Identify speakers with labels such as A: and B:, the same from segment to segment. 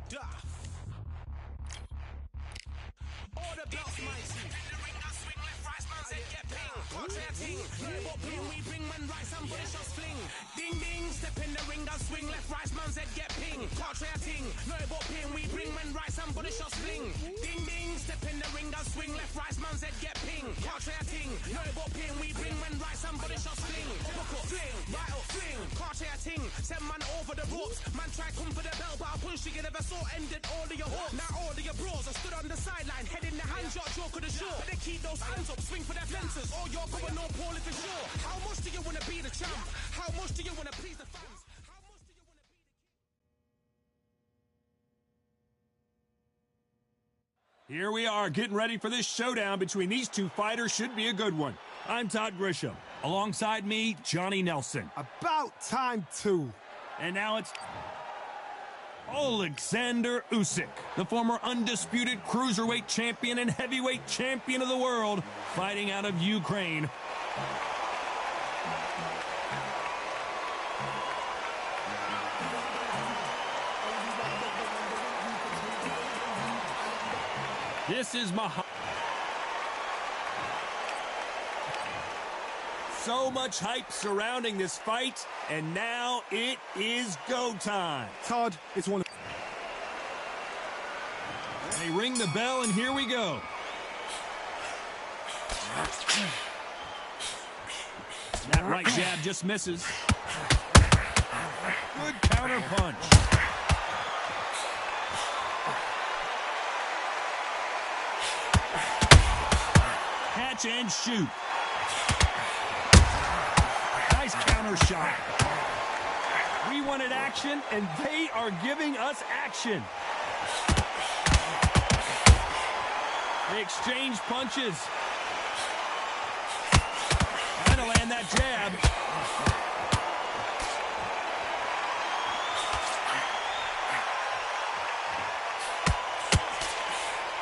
A: Duh. All the belts, mighty. Swing left, right, man's head get ping. Contrary ting, but ping, we bring man right, somebody shots fling. Ding ding, step in the ring, does swing left, right, man's head get ping. Contrary ting, no but ping, we bring man right, somebody shots fling. Ding ding, step in the ring, does swing left, right, man's head get ping. Contrary ting, no but ping, we bring man right, somebody shots fling. Uppercut, fling, right up, fling. Contrary ting, send man over the ropes. Man try come for the belt, but I punch you never saw ended all of your hopes. Now all of your bros are stood on the sideline, head in the hand shot, joke of the show. But they keep those hands up, swing for their fences. Or you're going no poorly for sure. How much do you want to be the champ? How much do you want to please the fans? How much do you want to be the king?
B: Here we are, getting ready for this showdown between these two fighters. Should be a good one. I'm Todd Grisham. Alongside me, Johnny Nelson.
C: About time, too.
B: And now it's Alexander Usyk, the former undisputed cruiserweight champion and heavyweight champion of the world, fighting out of Ukraine. This is So much hype surrounding this fight, and now it is go time.
C: Todd, it's one of...
B: They ring the bell, and here we go. That right jab just misses. Good counter punch. Catch and shoot. Nice counter shot. We wanted action, and they are giving us action. They exchange punches. Trying to land that jab.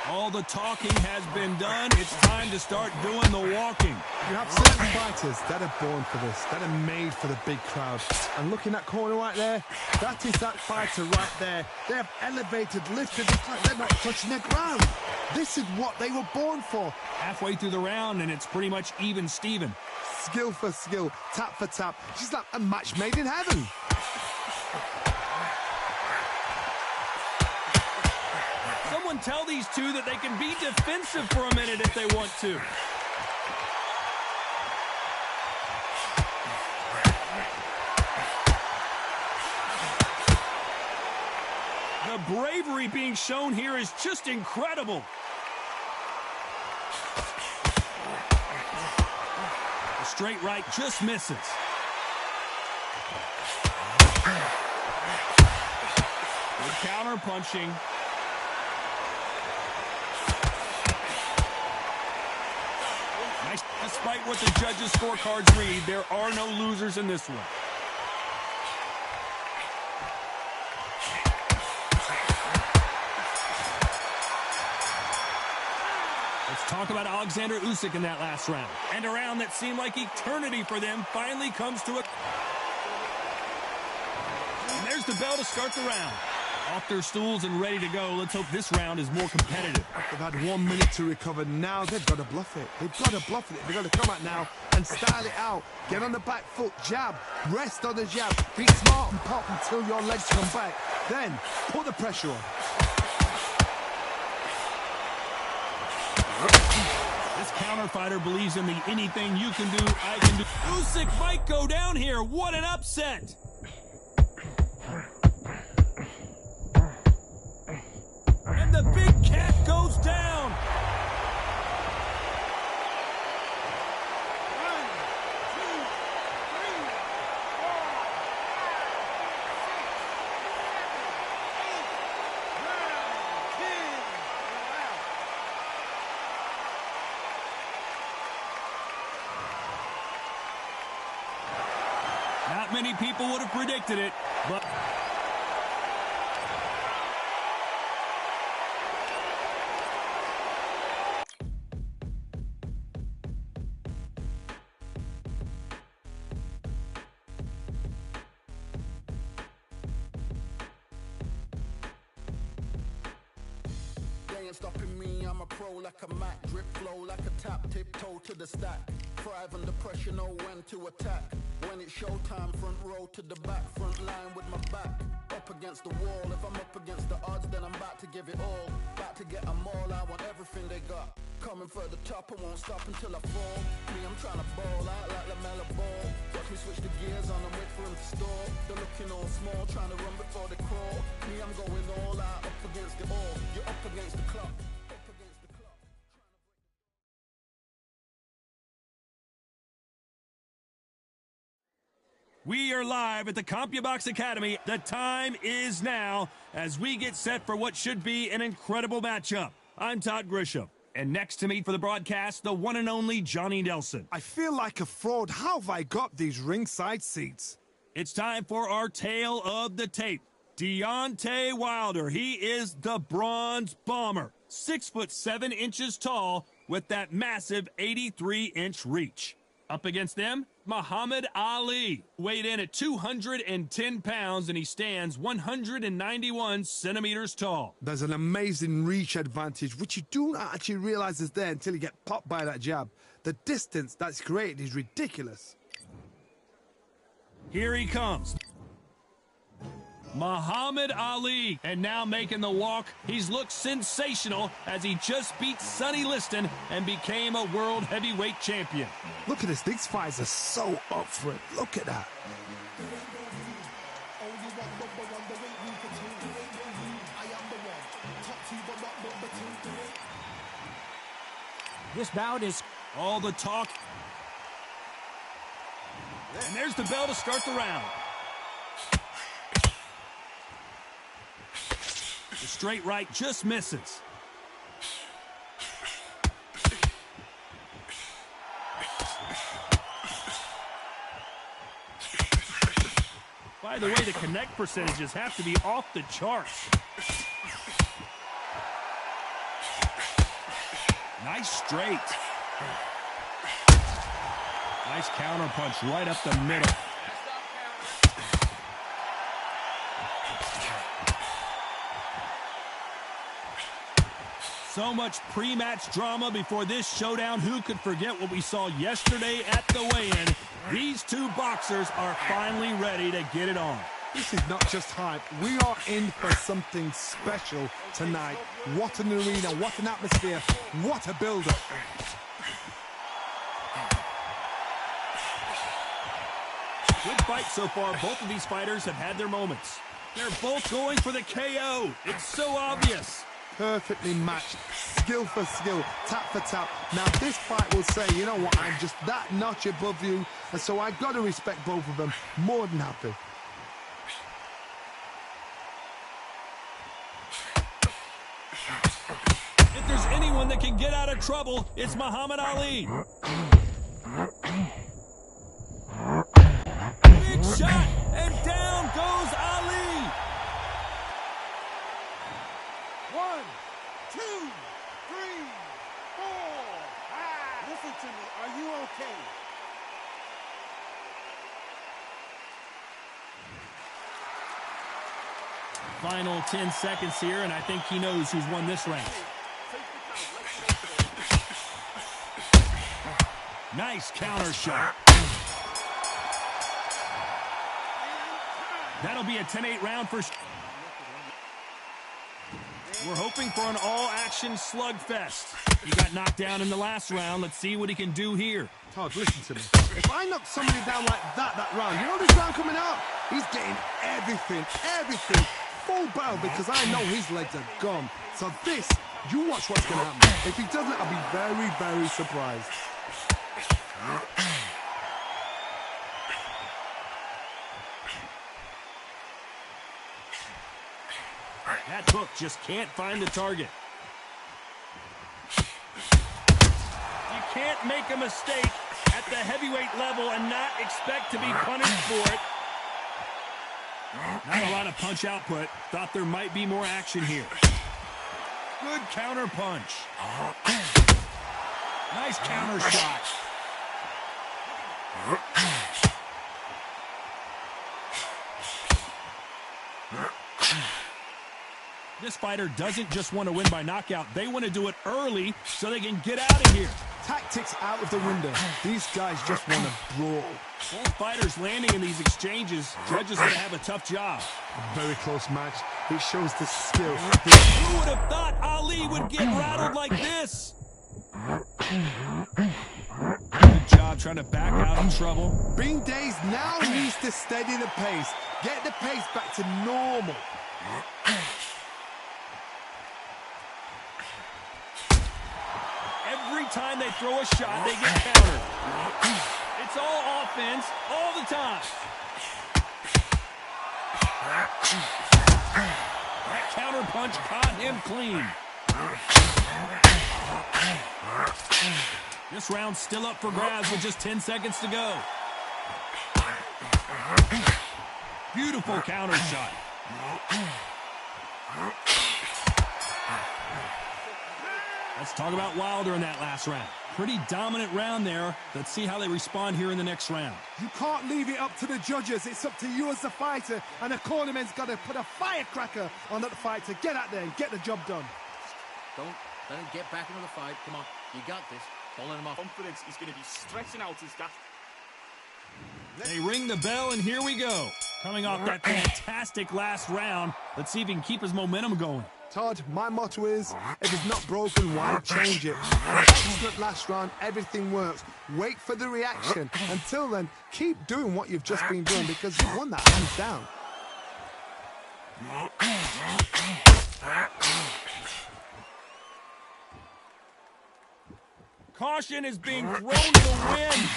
B: All the talking has been done. It's time to start doing the walking.
C: You have certain fighters that are born for this, that are made for the big crowd. And look in that corner right there, that is that fighter right there. They have elevated, lifted, it's like they're not touching the ground. This is what they were born for.
B: Halfway through the round, and it's pretty much even Steven.
C: Skill for skill, tap for tap. She's like a match made in heaven.
B: Someone tell these two that they can be defensive for a minute if they want to. The bravery being shown here is just incredible. The straight right just misses. Good counter punching. Nice. Despite what the judges' scorecards read, there are no losers in this one. Let's talk about Alexander Usyk in that last round. And a round that seemed like eternity for them finally comes to a... And there's the bell to start the round. Off their stools and ready to go. Let's hope this round is more competitive.
C: They've had 1 minute to recover. Now they've got to bluff it. They've got to bluff it. They've got to come out now and style it out. Get on the back foot, jab, rest on the jab. Be smart and pop until your legs come back. Then put the pressure on.
B: This counter fighter believes in the anything you can do, I can do. Usyk might go down here. What an upset. And the big cat goes down. Not many people would have predicted it, but...
D: ain't stopping me, I'm a pro like a Mac. Drip flow like a tap, tiptoe to the stack. Thrive under pressure, know when to attack. When it's showtime, front row to the back. Front line with my back up against the wall. If I'm up against the odds, then I'm about to give it all. About to get them all, I want everything they got. Coming for the top, I won't stop until I fall. Me, I'm trying to ball out like LaMelo Ball. Watch me switch the gears on and wait for him to stall. They're looking all small, trying to run before they crawl. Me, I'm going all out, up against it all. You're up against the clock. Up against the clock.
B: We are live at the CompuBox Academy. The time is now as we get set for what should be an incredible matchup. I'm Todd Grisham. And next to me for the broadcast, the one and only Johnny Nelson.
C: I feel like a fraud. How have I got these ringside seats?
B: It's time for our tale of the tape. Deontay Wilder. He is the Bronze Bomber. 6'7" tall with that massive 83-inch reach. Up against them, Muhammad Ali. Weighed in at 210 pounds, and he stands 191 centimeters tall.
C: There's an amazing reach advantage, which you don't actually realize is there until you get popped by that jab. The distance that's created is ridiculous.
B: Here he comes. Muhammad Ali, and now making the walk. He's looked sensational as he just beat Sonny Liston and became a world heavyweight champion.
C: Look at this. These fights are so up for it. Look at that.
E: This bout is
B: all the talk. And there's the bell to start the round. The straight right just misses. By the way, the connect percentages have to be off the charts. Nice straight. Nice counter punch right up the middle. So much pre-match drama before this showdown. Who could forget what we saw yesterday at the weigh-in? These two boxers are finally ready to get it on.
C: This is not just hype. We are in for something special tonight. What an arena, what an atmosphere, what a build-up.
B: Good fight so far. Both of these fighters have had their moments. They're both going for the KO. It's so obvious.
C: Perfectly matched, skill for skill, tap for tap. Now this fight will say, you know what, I'm just that notch above you, and so I got to respect both of them. More than happy.
B: If there's anyone that can get out of trouble, it's Muhammad Ali. Big shot, and down goes Ali.
F: 1, 2, 3, 4, 5. Listen to me. Are you okay?
B: Final 10 seconds here, and I think he knows who's won this round. Nice counter shot. That'll be a 10-8 round for... We're hoping for an all-action slugfest. He got knocked down in the last round. Let's see what he can do here.
C: Todd, listen to me. If I knock somebody down like that round, you know this round coming out? He's getting everything, full battle, because I know his legs are gone. So this, you watch what's going to happen. If he doesn't, I'll be very, very surprised.
B: That hook just can't find the target. You can't make a mistake at the heavyweight level and not expect to be punished for it. Not a lot of punch output. Thought there might be more action here. Good counter punch. Nice counter shot. This fighter doesn't just want to win by knockout. They want to do it early so they can get out of here.
C: Tactics out of the window. These guys just want to brawl.
B: Both fighters landing in these exchanges. Judges going to have a tough job.
C: A very close match. It shows the skill.
B: Who would have thought Ali would get rattled like this? Good job trying to back out of trouble.
C: Bing Days now needs to steady the pace. Get the pace back to normal.
B: Every time they throw a shot, they get countered. It's all offense all the time. That counter punch caught him clean. This round's still up for grabs with just 10 seconds to go. Beautiful counter shot. Let's talk about Wilder in that last round. Pretty dominant round there. Let's see how they respond here in the next round.
C: You can't leave it up to the judges. It's up to you as the fighter, and the cornerman's got to put a firecracker on that fight to get out there and get the job done.
G: Don't let him get back into the fight. Come on, you got this. Don't let him off.
F: Confidence is going to be stretching out his gas.
B: They ring the bell, and here we go. Coming off that fantastic last round, let's see if he can keep his momentum going.
C: Todd, my motto is, if it's not broken, why change it? Excellent last round, everything works. Wait for the reaction. Until then, keep doing what you've just been doing because you won that hands down.
B: Caution is being thrown to the wind.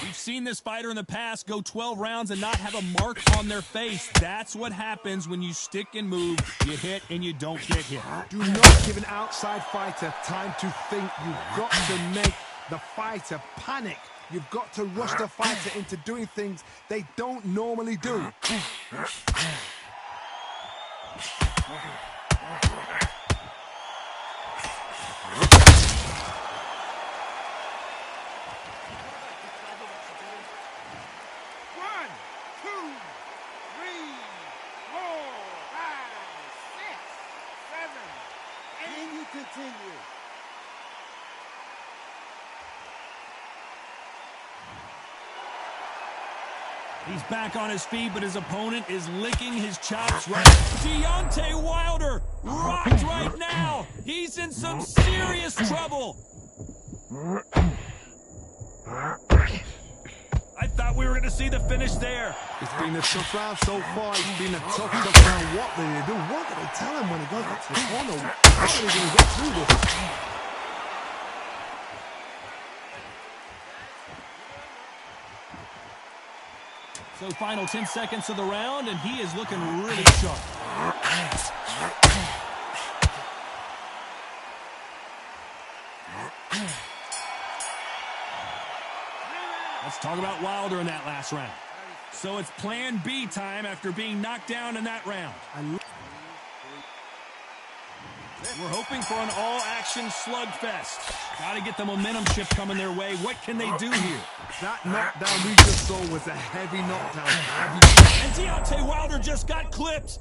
B: We've seen this fighter in the past go 12 rounds and not have a mark on their face. That's what happens when you stick and move. You hit and you don't get hit.
C: Do not give an outside fighter time to think. You've got to make the fighter panic. You've got to rush the fighter into doing things they don't normally do.
F: Continue.
B: He's back on his feet, but his opponent is licking his chops right. Deontay Wilder rocked right now. He's in some serious trouble. I thought we were going to see the finish there.
C: It's been a tough round so far. It's been a tough round. What do they do? What do they tell him when he goes back to the corner? How are they going to get through this?
B: So final 10 seconds of the round, and he is looking really sharp. Let's talk about Wilder in that last round. So it's plan B time after being knocked down in that round. We're hoping for an all-action slugfest. Got to get the momentum shift coming their way. What can they do here?
C: That knockdown we just saw was a heavy knockdown.
B: And Deontay Wilder just got clipped.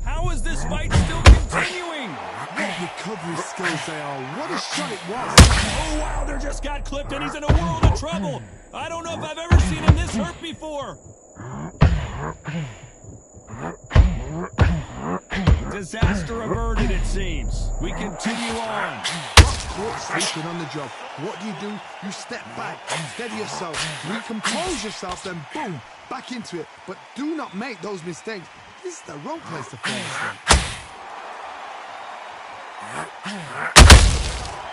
B: How is this fight still continuing?
C: What recovery skills they are. What a shot it was.
B: Oh, Wilder just got clipped and he's in a world of trouble. I don't know if I've ever seen him this hurt before. Disaster averted, it seems. We continue on.
C: Caught sleeping on the job. What do? You step back, steady yourself, recompose yourself, then boom, back into it. But do not make those mistakes. This is the wrong place to fall.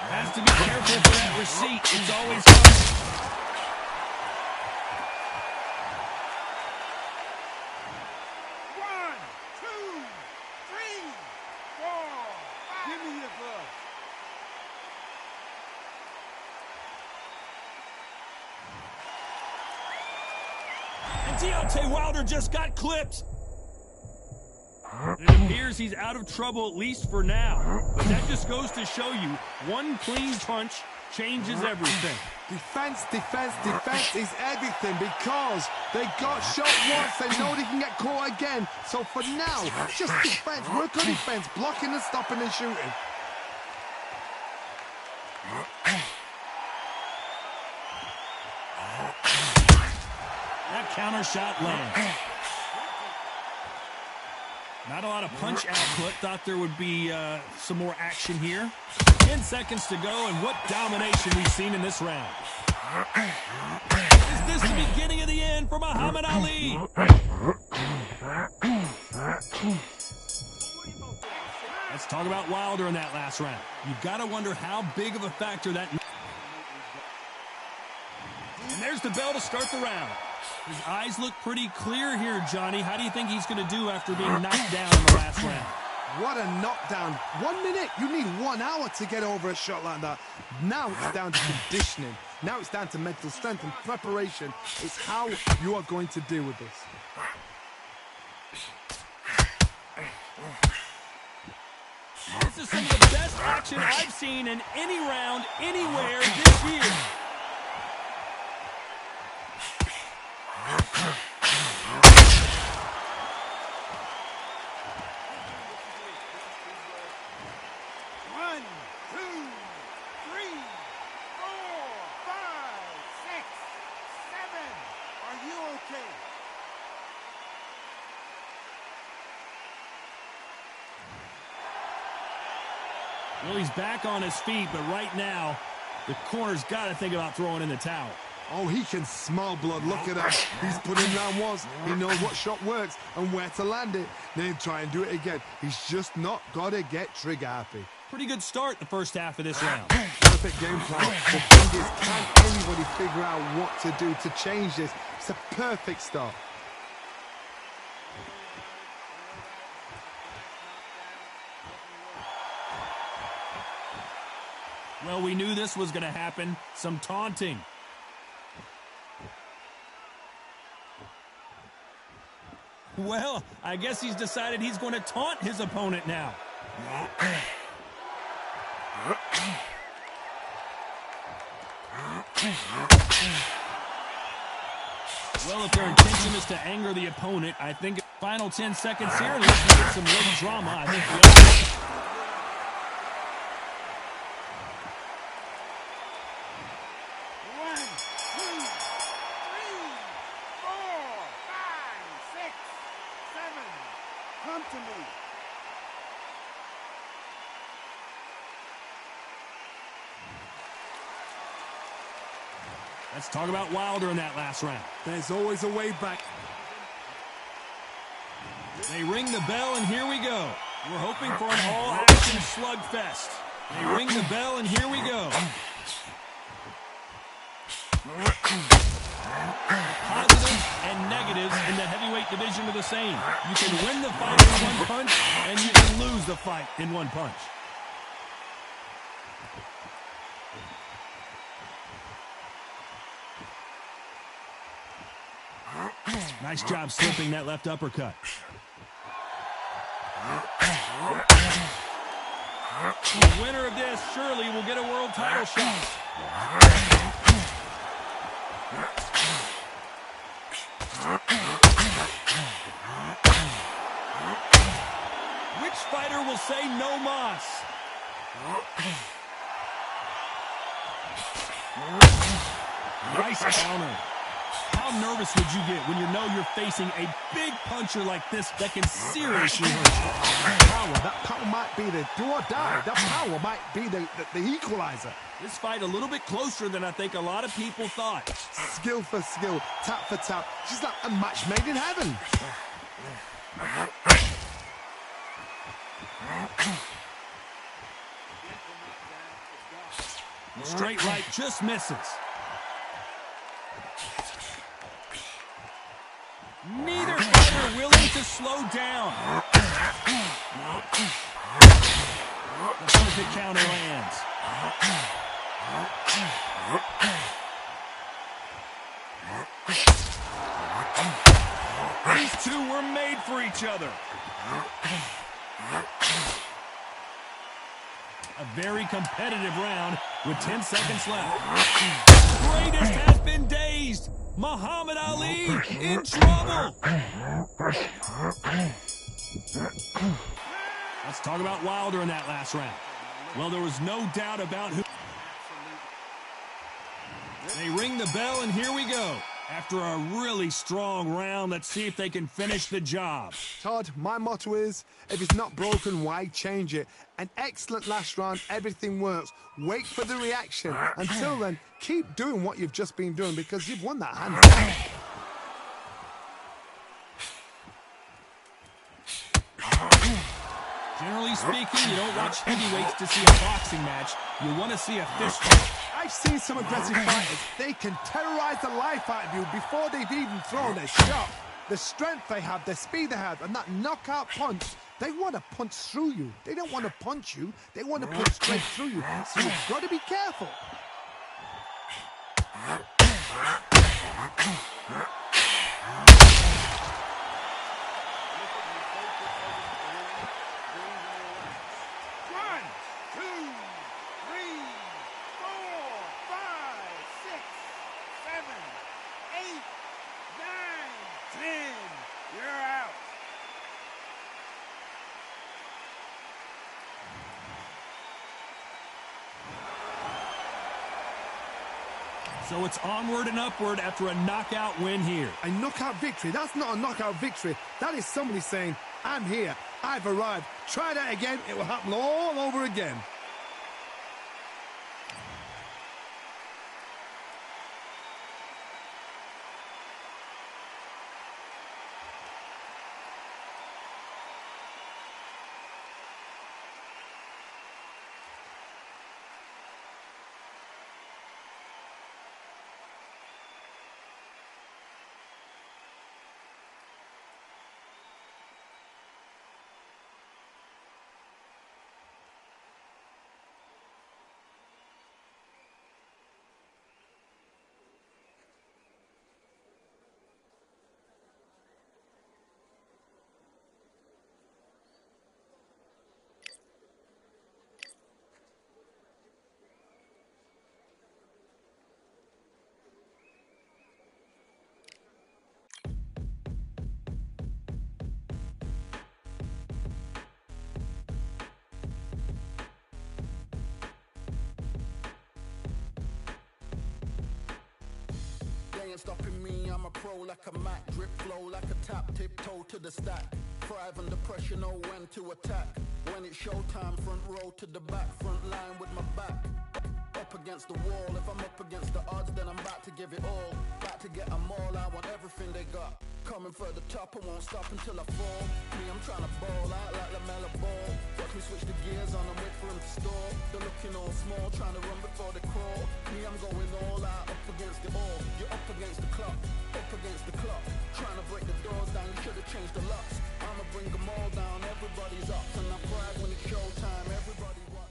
B: Has to be careful for that receipt. It's always fun. Deontay Wilder just got clipped. It appears he's out of trouble, at least for now. But that just goes to show you, one clean punch changes everything.
C: Defense, defense, defense is everything because they got shot once. They know they can get caught again. So for now, just defense. Work on defense. Blocking and stopping and shooting.
B: That counter shot lands. Not a lot of punch output. Thought there would be some more action here. 10 seconds to go, and what domination we've seen in this round. Is this the beginning of the end for Muhammad Ali? Let's talk about Wilder in that last round. You've got to wonder how big of a factor that... And there's the bell to start the round. His eyes look pretty clear here, Johnny. How do you think he's going to do after being knocked down in the last round?
C: What a knockdown. 1 minute. You need 1 hour to get over a shot like that. Now it's down to conditioning. Now it's down to mental strength and preparation. It's how you are going to deal with this.
B: This is some of the best action I've seen in any round, anywhere this year. Well, he's back on his feet, but right now, the corner's got to think about throwing in the towel.
C: Oh, he can smell blood. Look at that. He's put him down once. He knows what shot works and where to land it. Then try and do it again. He's just not got to get trigger happy.
B: Pretty good start the first half of this round.
C: Perfect game plan. The thing is, can anybody figure out what to do to change this? It's a perfect start.
B: Well, we knew this was going to happen. Some taunting. Well, I guess he's decided he's going to taunt his opponent now. Well, if their intention is to anger the opponent, I think final 10 seconds here, and let's get some late drama. I think we all...
F: 1, 2, 3, 4, 5, 6, 7. Come to me.
B: Let's talk about Wilder in that last round.
C: There's always a way back.
B: They ring the bell, and here we go. We're hoping for an all-action slugfest. They ring the bell, and here we go. Positives and negatives in the heavyweight division are the same. You can win the fight in one punch, and you can lose the fight in one punch. Nice job slipping that left uppercut. The winner of this surely will get a world title shot. Which fighter will say no mas? Nice counter. How nervous would you get when you know you're facing a big puncher like this that can seriously hurt you?
C: That power might be the do or die. That power might be the equalizer.
B: This fight a little bit closer than I think a lot of people thought.
C: Skill for skill, tap for tap. She's like a match made in heaven.
B: Straight right just misses. Neither fighter willing to slow down. The perfect counter lands. These two were made for each other. A very competitive round with 10 seconds left. The greatest has been dazed. Muhammad Ali in trouble. Let's talk about Wilder in that last round. Well, there was no doubt about who. They ring the bell, and here we go. After a really strong round, let's see if they can finish the job.
C: Todd, my motto is, if it's not broken, why change it? An excellent last round, everything works. Wait for the reaction. Until then, keep doing what you've just been doing because you've won that hand.
B: Generally speaking, you don't watch heavyweights to see a boxing match. You want to see a fist fight.
C: I've seen some aggressive fighters. They can terrorize the life out of you before they've even thrown a shot. The strength they have, the speed they have, and that knockout punch, they want to punch through you. They don't want to punch you. They want to punch straight through you. So you've got to be careful.
B: So it's onward and upward after a knockout win here.
C: A knockout victory? That's not a knockout victory. That is somebody saying, I'm here, I've arrived. Try that again, it will happen all over again.
D: They ain't stopping me, I'm a pro like a Mac. Drip flow like a tap, tiptoe to the stack. Thrive under pressure, know when to attack. When it's showtime, front row to the back. Front line with my back up against the wall. If I'm up against the odds, then I'm about to give it all. About to get them all, I want everything they got. Coming for the top, I won't stop until I fall. Me, I'm trying to ball out like LaMelo Ball. Watch me switch the gears on and wait for him to stall. They're looking all small, trying to run before they crawl. Me, I'm going all out, up against the all. You're up against the clock, up against the clock. Trying to break the doors down, you should've changed the locks. I'ma bring them all down, everybody's up. And I pride when it's showtime, everybody watch.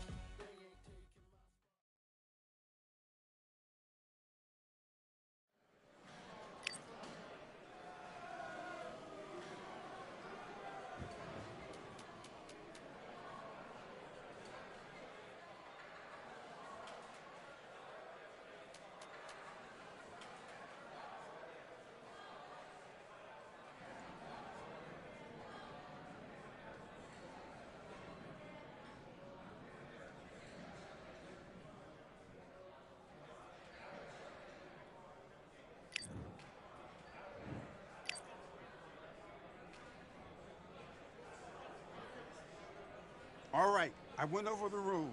F: All right, I went over the rules.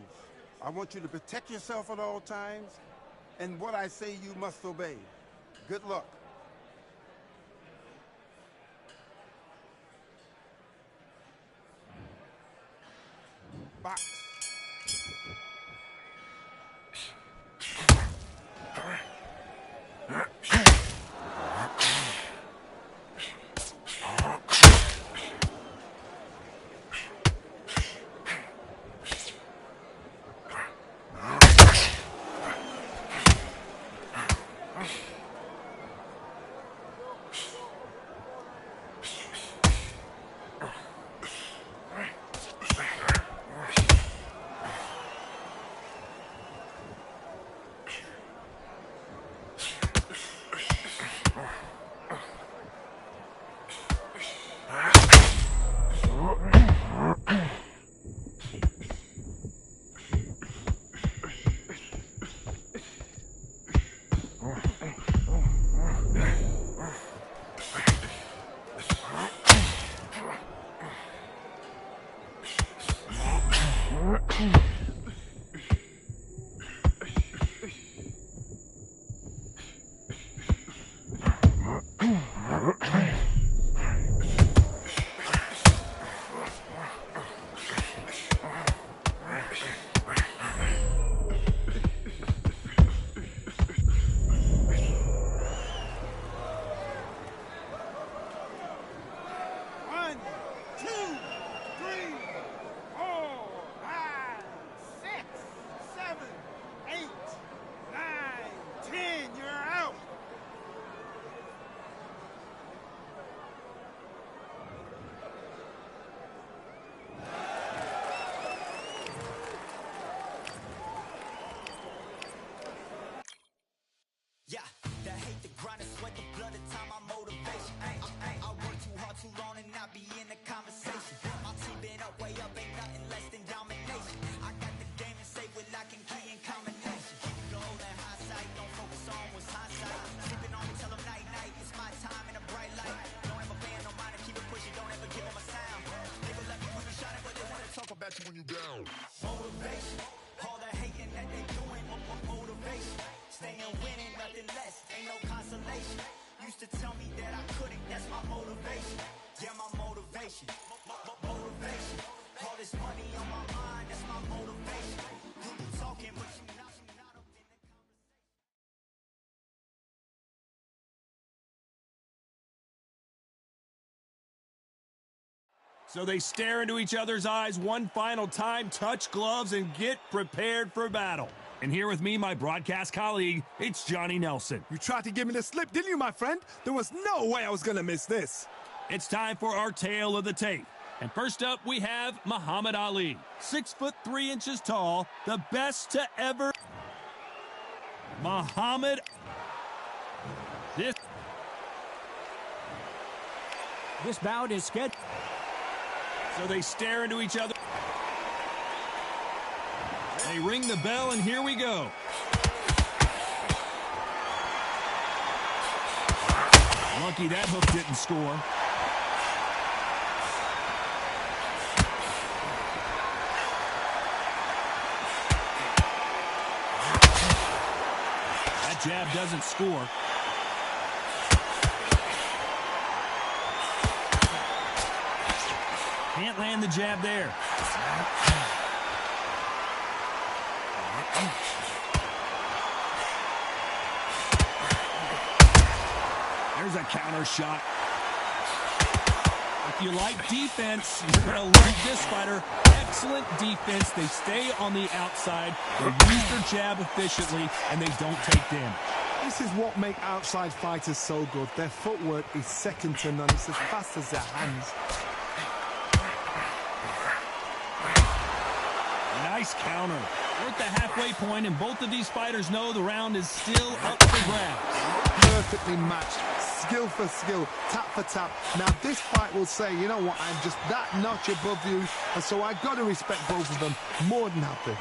F: I want you to protect yourself at all times, and what I say you must obey. Good luck. Box.
H: Yeah, the hate, the grind, the sweat, the blood, the time, my motivation. I work too hard too long and not be in the conversation. My team been up, way up, ain't nothing less than domination. I got the game and safe with lock and key and combination. Keep it gold and high sight, don't focus on what's hindsight. Sleeping on me, tell them night, night, it's my time in a bright light. Don't ever band, no mind, keep it pushing, don't ever give them a sound. They will let me when you shining, but they wanna talk about you when you down. Motivation, all the hating that they doing, motivation. Staying winning, nothing less, ain't no consolation. Used to tell me that I couldn't, that's my motivation. Yeah, my motivation, motivation. All this money on my mind, that's my motivation. You talking, but you not up in the conversation.
B: So they stare into each other's eyes one final time, touch gloves, and get prepared for battle. And here with me, my broadcast colleague, it's Johnny Nelson.
C: You tried to give me the slip, didn't you, my friend? There was no way I was going to miss this.
B: It's time for our tale of the tape. And first up, we have Muhammad Ali. 6'3" tall, the best to ever. Muhammad.
E: This bout is scheduled.
B: So they stare into each other. They ring the bell, and here we go. Lucky that hook didn't score. That jab doesn't score. Can't land the jab there. There's a counter shot. If you like defense, you're going to love this fighter. Excellent defense. They stay on the outside. They use their jab efficiently, and they don't take damage.
C: This is what makes outside fighters so good. Their footwork is second to none. It's as fast as their hands.
B: Nice counter. We're at the halfway point, and both of these fighters know the round is still up for grabs.
C: Perfectly matched, skill for skill, tap for tap. Now this fight will say, you know what, I'm just that notch above you, and so I've got to respect both of them more than happy.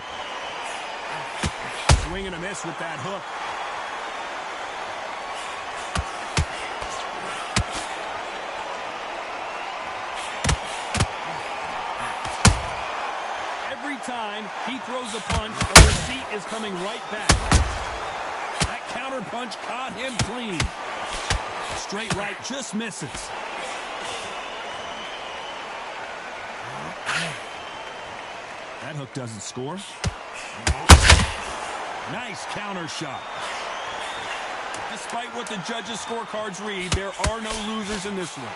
B: Swing and a miss with that hook. Every time he throws a punch, the receipt is coming right back. That counter punch caught him clean. Straight right just misses. That hook doesn't score. Nice counter shot. Despite what the judges' scorecards read, there are no losers in this one.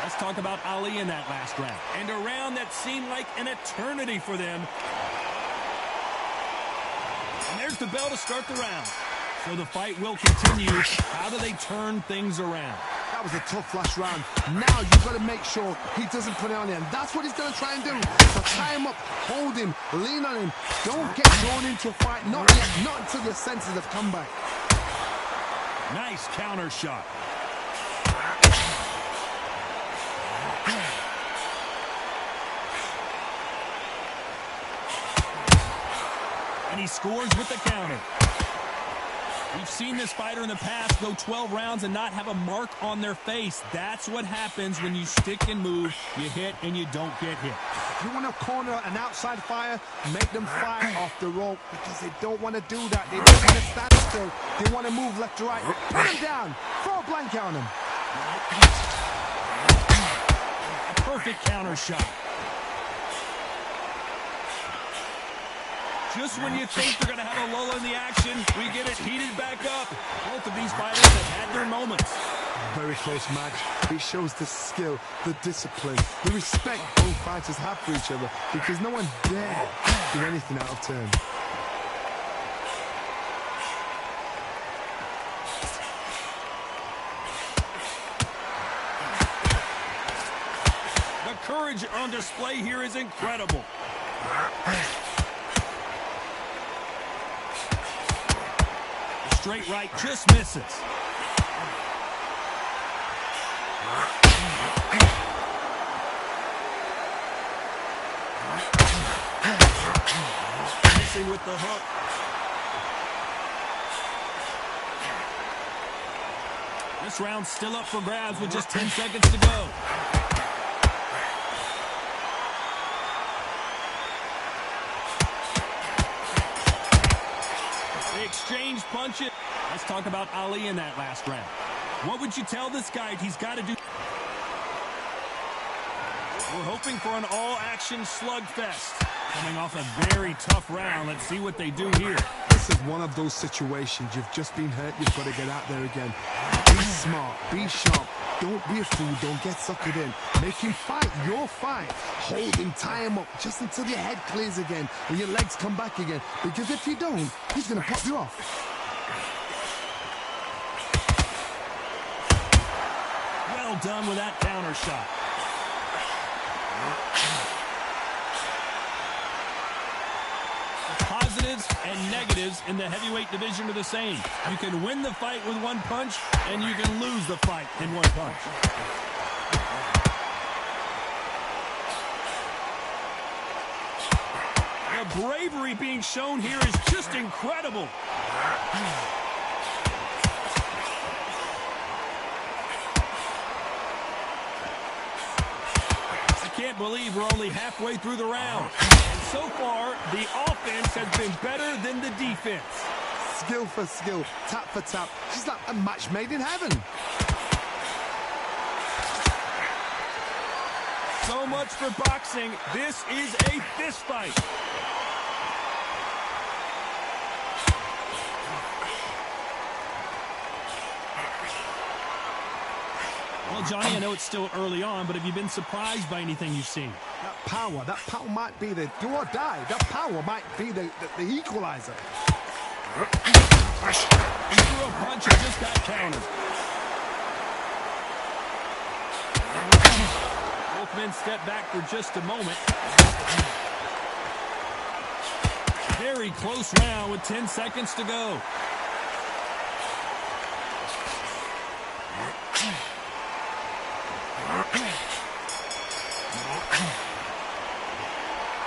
B: Let's talk about Ali in that last round. And a round that seemed like an eternity for them. And there's the bell to start the round. So the fight will continue. How do they turn things around?
C: That was a tough last round. Now you've got to make sure he doesn't put it on him. That's what he's going to try and do. So tie him up, hold him, lean on him. Don't get drawn into a fight. Not yet, not until your senses have come back.
B: Nice counter shot. And he scores with the counter. We've seen this fighter in the past go 12 rounds and not have a mark on their face. That's what happens when you stick and move. You hit and you don't get hit.
C: If you want to corner an outside fire, make them fire off the rope because they don't want to do that. They don't want to stand still. They want to move left to right. Put them down. Throw a blanket on them.
B: A perfect counter shot. Just when you think they're going to have a lull in the action, we get it heated back up. Both of these fighters have had their moments.
C: Very close match. It shows the skill, the discipline, the respect both fighters have for each other because no one dare do anything out of turn.
B: The courage on display here is incredible. Straight right just misses. Missing with the hook. This round's still up for grabs with just 10 seconds to go. Exchange punches. Let's talk about Ali in that last round. What would you tell this guy he's got to do? We're hoping for an all-action slugfest. Coming off a very tough round. Let's see what they do here.
C: This is one of those situations. You've just been hurt. You've got to get out there again. Be smart. Be sharp. Don't be a fool. Don't get suckered in. Make him fight your fight. Hold him. Tie him up just until your head clears again and your legs come back again. Because if you don't, he's going to pop you off.
B: Well done with that counter shot. Positives and negatives in the heavyweight division are the same. You can win the fight with one punch, and you can lose the fight in one punch. The bravery being shown here is just incredible. I can't believe we're only halfway through the round. And so far, the offense has been better than the defense.
C: Skill for skill, tap for tap. She's like a match made in heaven.
B: So much for boxing. This is a fist fight. Well, Johnny, I know it's still early on, but have you been surprised by anything you've seen?
C: That power might be the do or die. That power might be the equalizer.
B: He threw a punch and just got countered. Both men step back for just a moment. Very close round with 10 seconds to go.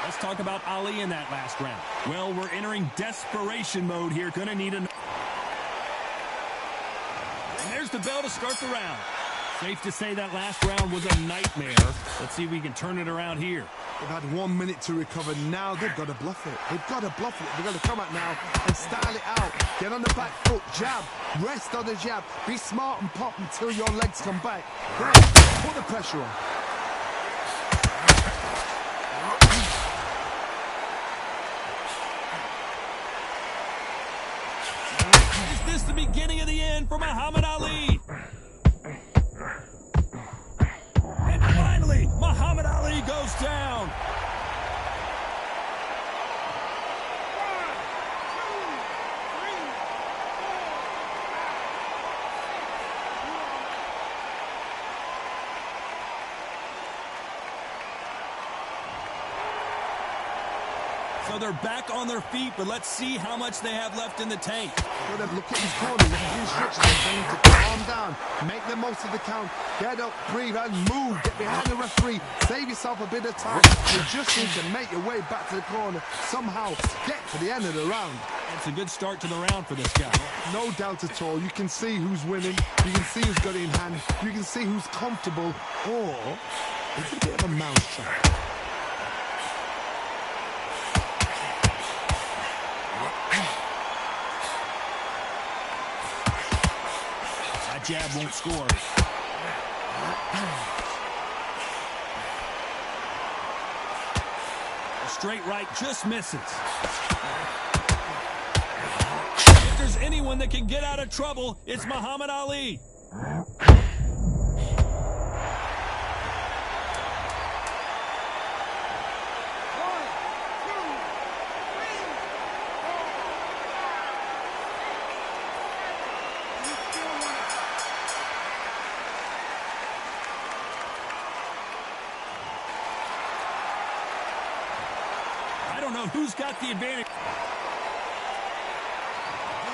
B: Let's talk about Ali in that last round. Well, we're entering desperation mode here. Gonna need an... And there's the bell to start the round. Safe to say that last round was a nightmare. Let's see if we can turn it around here.
C: They've had 1 minute to recover. Now they've got to bluff it. They've got to bluff it. They've got to come out now and style it out. Get on the back foot, jab, rest on the jab. Be smart and pop until your legs come back. Great. Put the pressure on.
B: Is this the beginning of the end for Muhammad Ali? And finally, Muhammad Ali goes down. So they're back on their feet, but let's see how much they have left in the tank.
C: Well, look at his corner, look at the instructions. They're saying to calm down, make the most of the count, get up, breathe, and move. Get behind the referee, save yourself a bit of time. You just need to make your way back to the corner, somehow get to the end of the round.
B: It's a good start to the round for this guy.
C: No doubt at all. You can see who's winning, you can see who's got it in hand, you can see who's comfortable, or it's a bit of a mousetrap.
B: That jab won't score. A straight right just misses. If there's anyone that can get out of trouble, it's Muhammad Ali. Who's got the advantage?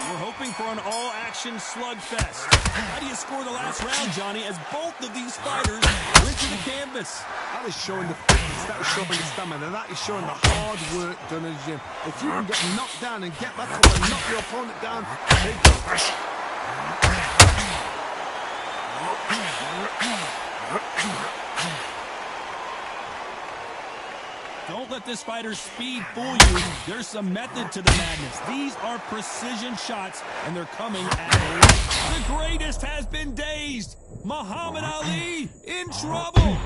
B: We're hoping for an all-action slugfest. How do you score the last round, Johnny, as both of these fighters went to the canvas?
C: That is showing the fitness, that is showing the stamina, that is showing the hard work done in the gym. If you can get knocked down and get back up and knock your opponent down, they go.
B: Don't let this fighter's speed fool you. There's some method to the madness. These are precision shots, and they're coming at him. The greatest has been dazed. Muhammad Ali in trouble.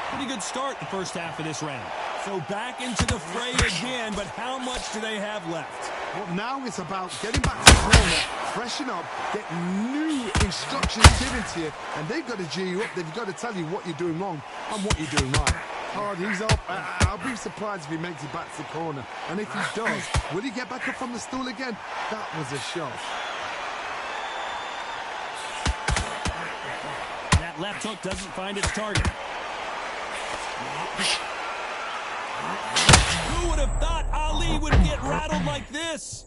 B: Pretty good start the first half of this round. So back into the fray again, but how much do they have left?
C: Well, now it's about getting back to the corner, freshen up, get new instructions given to you, and they've got to G you up. They've got to tell you what you're doing wrong and what you're doing right. Hard, he's up. I'll be surprised if he makes it back to the corner. And if he does, will he get back up from the stool again? That was a shot.
B: That left hook doesn't find its target. Who would have thought Ali would get rattled like this?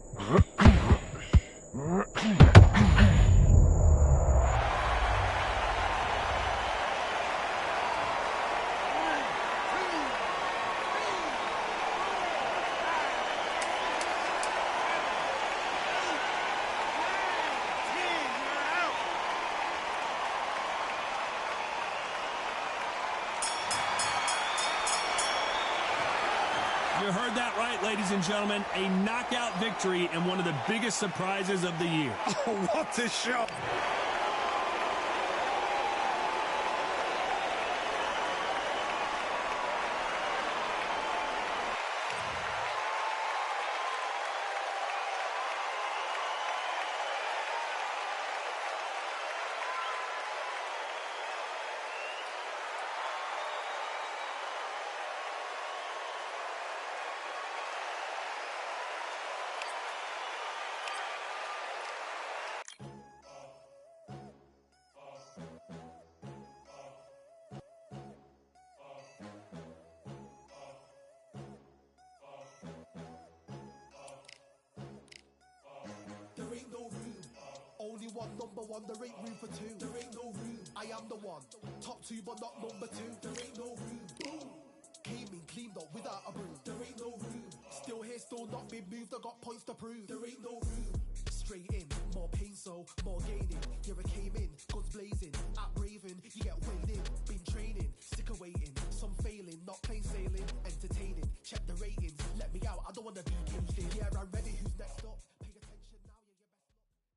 B: You heard that right, ladies and gentlemen. A knockout victory and one of the biggest surprises of the year.
C: Oh, what a shot!
I: There ain't no room. Only one number one, there ain't room for two. There ain't no room. I am the one. Top two, but not number two. There ain't no room. Boom. Came in, cleaned up without a broom. There ain't no room. Still here, still not been moved. I got points to prove. There ain't no room. Straight in, more pain, so more gaining. Yeah, I came in, guns blazing. At Raven, you get weighed in. Been training, sick of waiting. Some failing, not plain sailing. Entertaining, check the ratings. Let me out, I don't wanna be caged in. Yeah, I'm ready, who's next up? Pay attention now, yeah, you best not.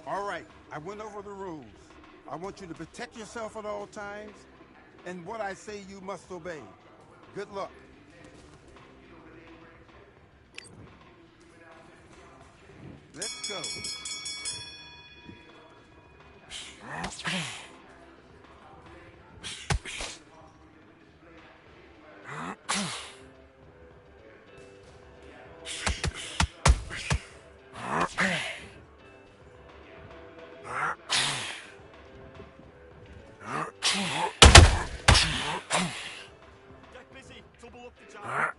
F: All right, I went over the rules. I want you to protect yourself at all times, and what I say you must obey. Good luck. Let's go.
J: Get busy, double up the jab.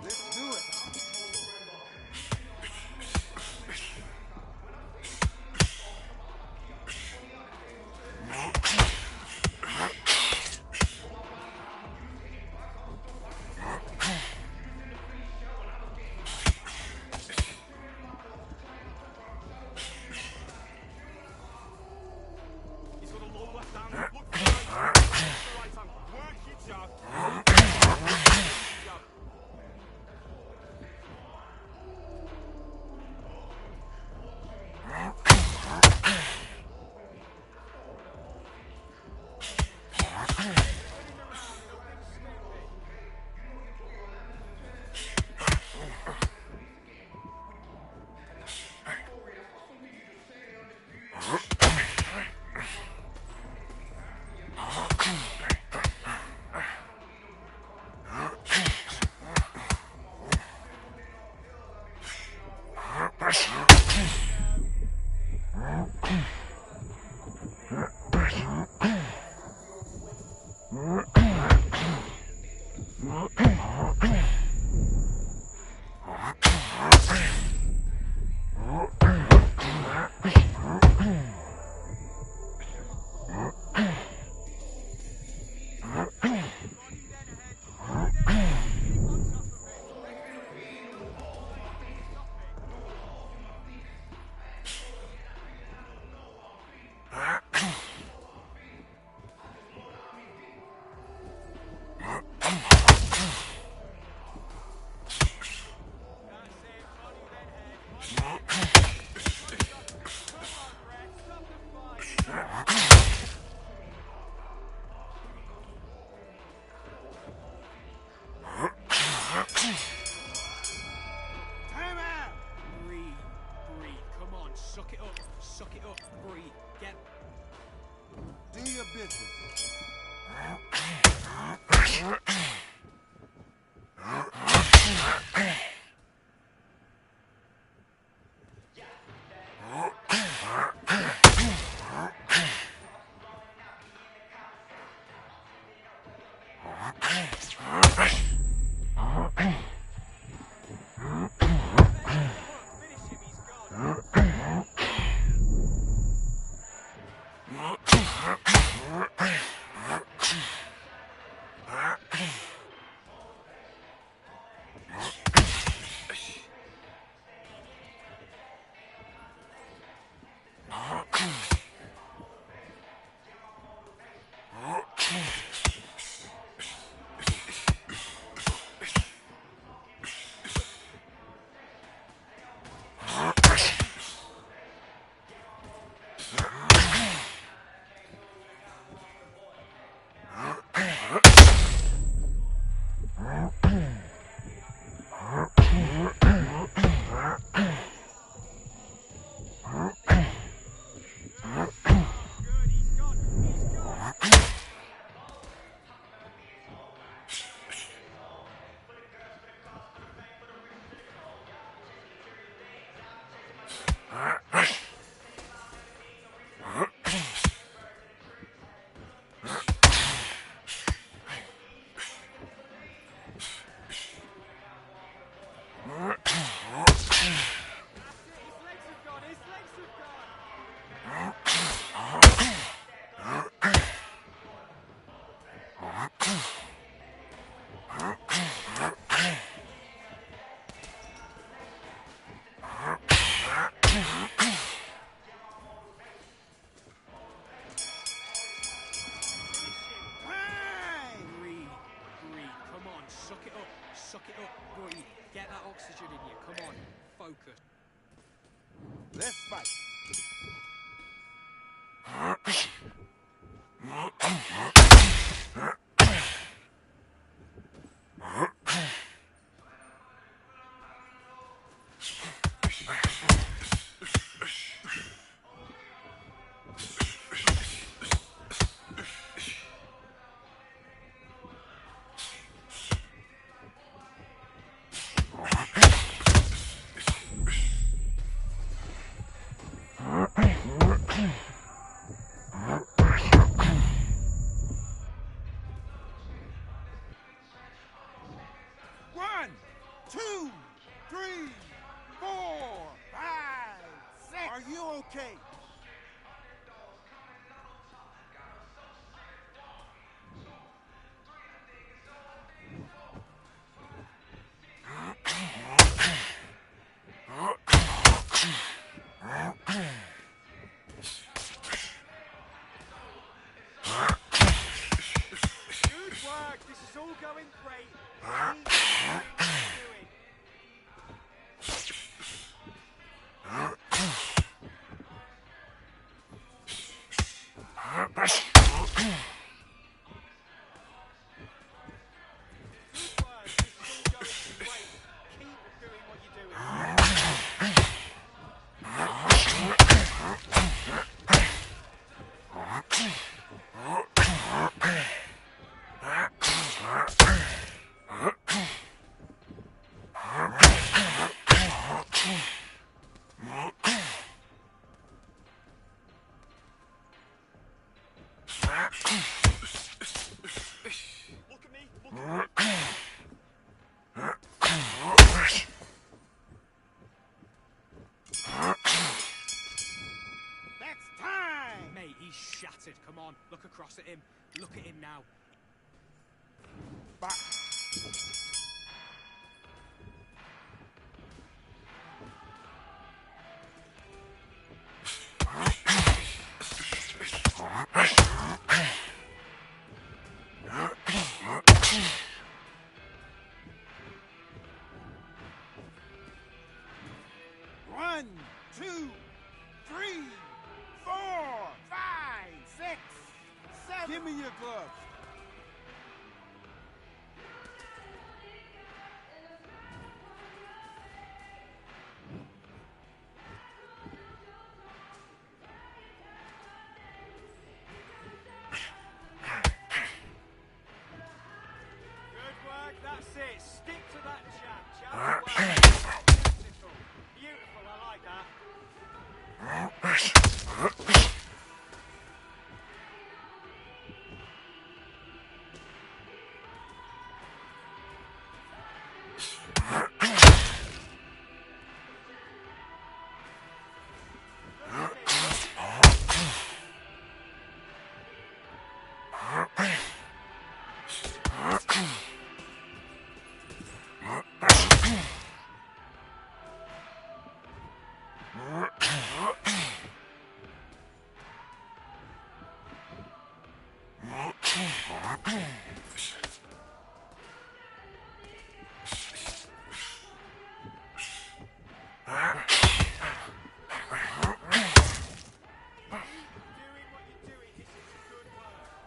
F: Let's do it.
J: He's got a low left hand. Look for the right hand. Work your jab. Jab.
F: Do your business.
E: Suck it up, breathe. Get that oxygen in you. Come on, focus.
F: Let's fight. One, two, three, 4, 5, 6. Are you okay?
E: Good work. This is all going great. Keep doing what you're doing. Good work. This is all going great. Keep doing what you're doing. Look at me. Look at me.
F: That's time.
E: Mate, he's shattered. Come on, look across at him. Look at him now.
F: Bye. One, two, 3, 4, 5, 6, 7. Give me your gloves.
E: Good work. That's it. Stick to that jab. Jab. Beautiful. Beautiful. I like that. Doing what you're doing. This is good work.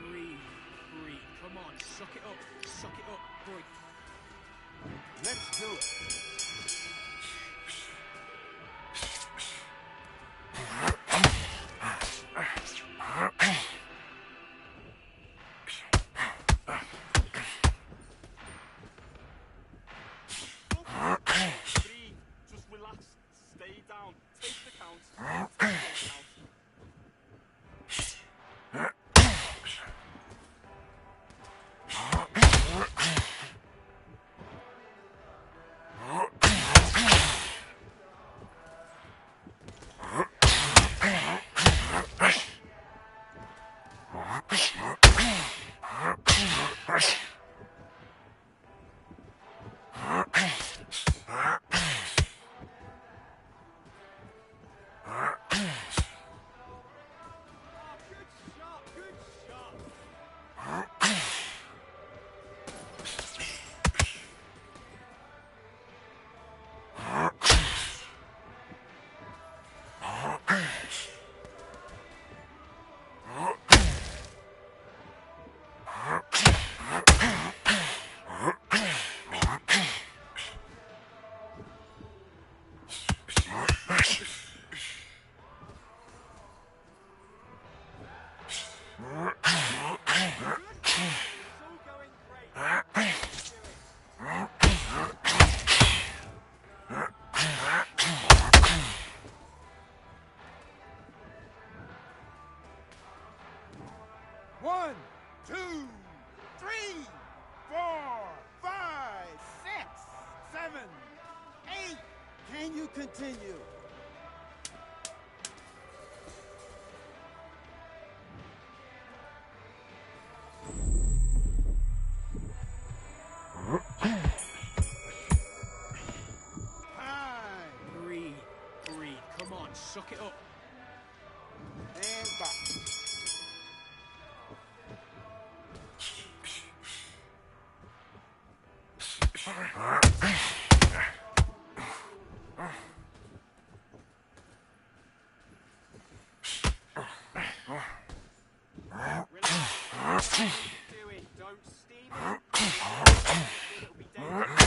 E: Breathe, breathe. Come on, suck it up, breathe.
F: Let's do it.
J: Breathe. Just relax. Stay down. Take the count. Take the count.
F: One, two, three, 4, 5, 6, 7, 8. Can you continue? Time.
G: Breathe. Come on, suck it up.
F: And back.
E: Do it. Don't steam it. It'll be dangerous.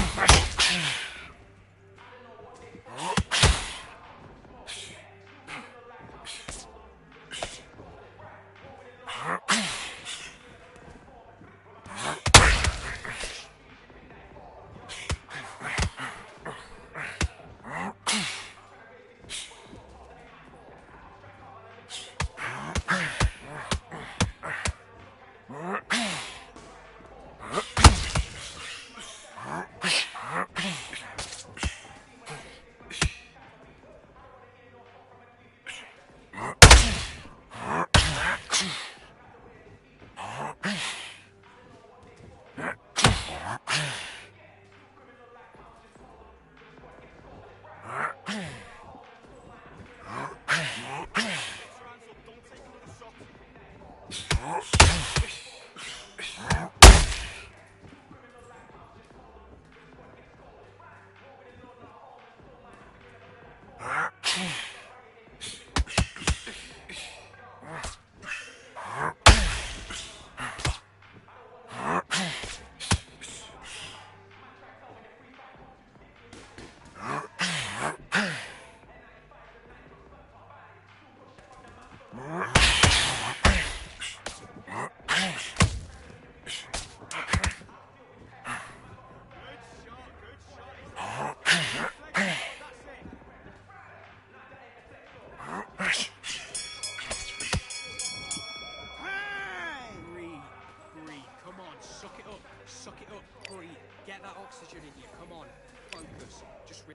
G: Suck it up, breathe. Get that oxygen in you. Come on, focus. Just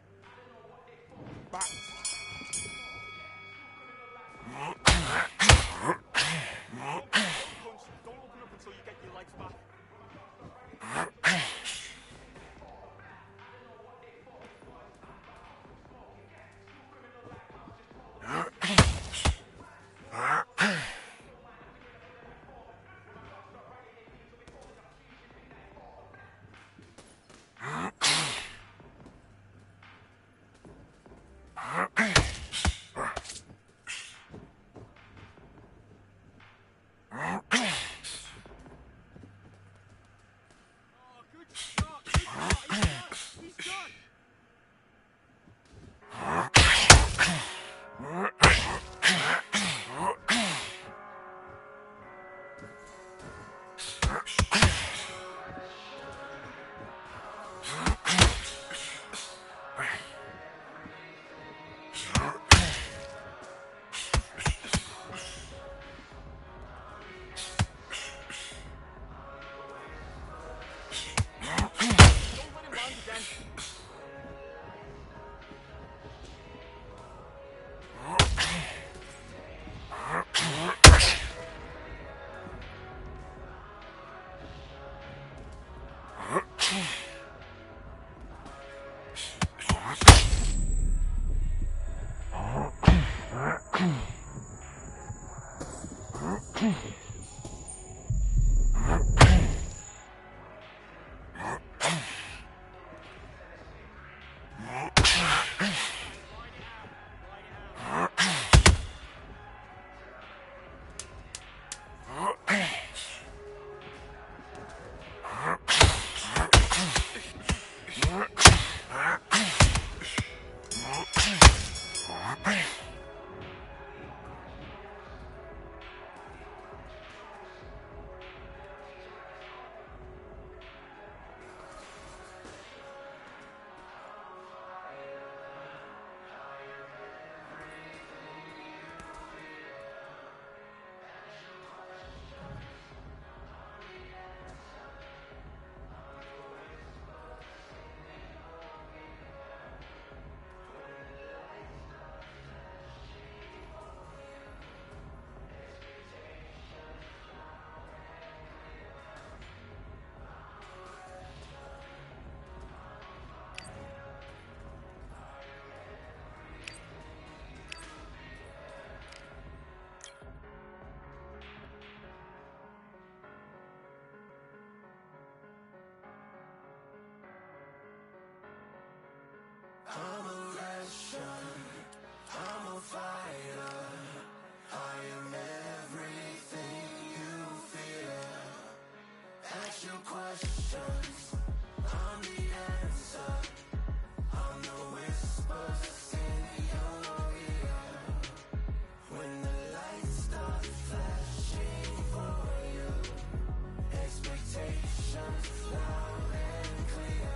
F: back.
J: Don't open up until you get your legs back.
F: Huh?
K: I'm a Russian, I'm a fighter. I am everything you fear. Ask your questions, I'm the answer. I'm the whispers in your ear. When the lights start flashing for you, expectations loud and clear.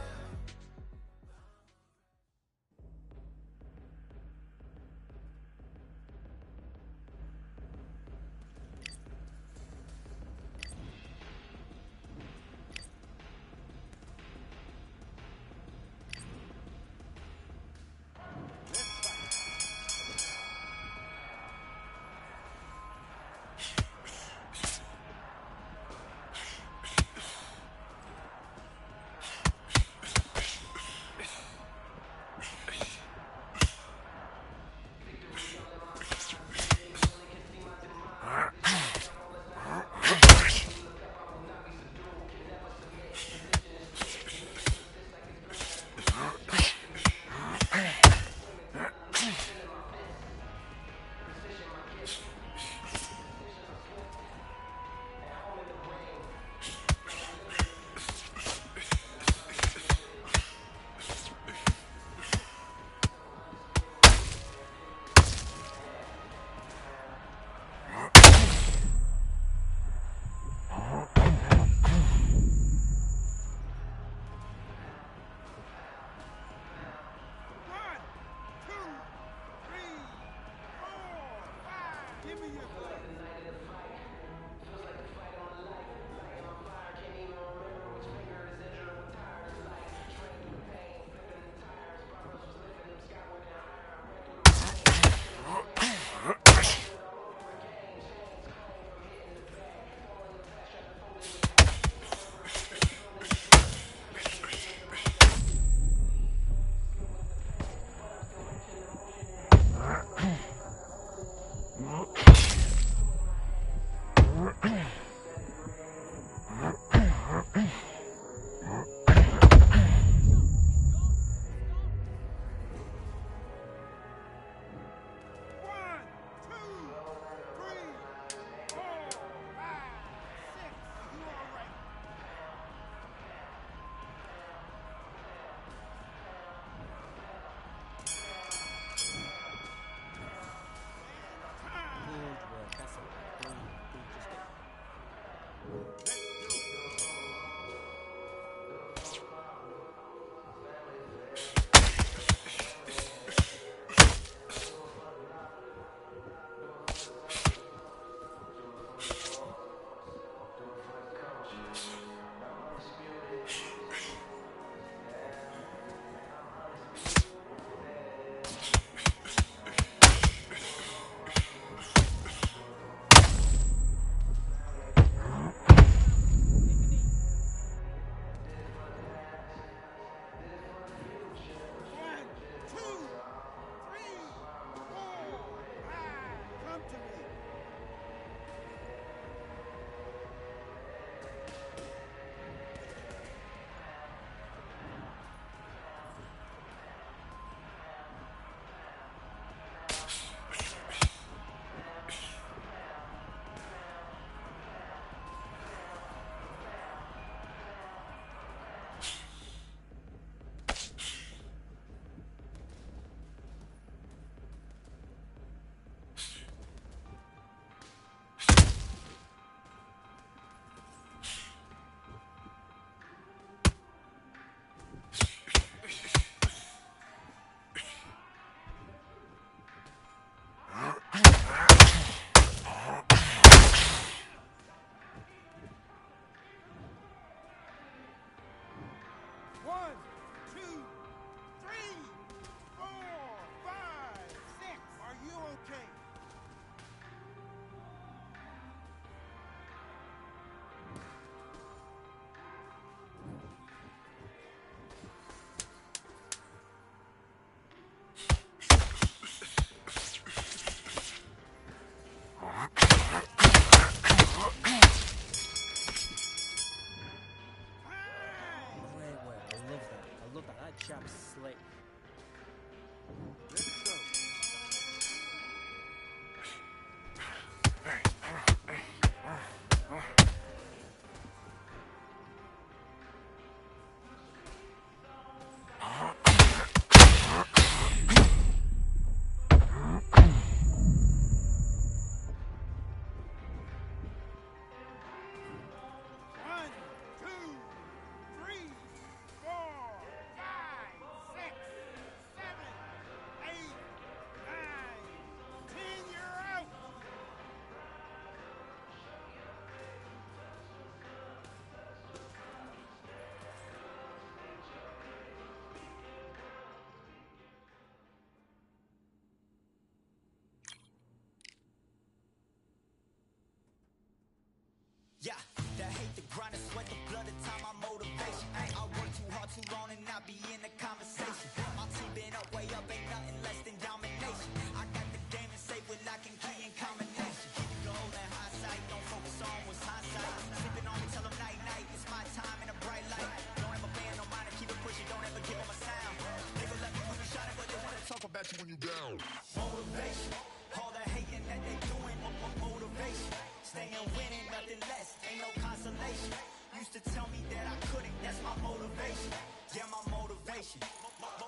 F: 1, 2, 3, 4, 5, 6. Are you okay?
G: Great work. I love that. I love that. That jab's slick.
F: Let's go. One, two, three, 4, 5, 6, 7, 8, 9, 10. You're out.
H: Yeah, the hate, the grind, the sweat, the blood, the time, my motivation. Ay, I work too hard, too long, and not be in the conversation. My team been up, way up, ain't nothing less than domination. I got the game and safe with lock and key and combination. Keep it gold and hindsight, don't focus on what's hindsight. Sleeping on me, tell them night, night, it's my time in a bright light. Don't ever band, no mind, keep it pushing, don't ever give them a sound. They gon' let me when you shot it, but they wanna talk about you when you down. Motivation, all the hating that they doing, motivation. Staying winning, nothing less, ain't no consolation. Used to tell me that I couldn't, that's my motivation. Yeah, my motivation,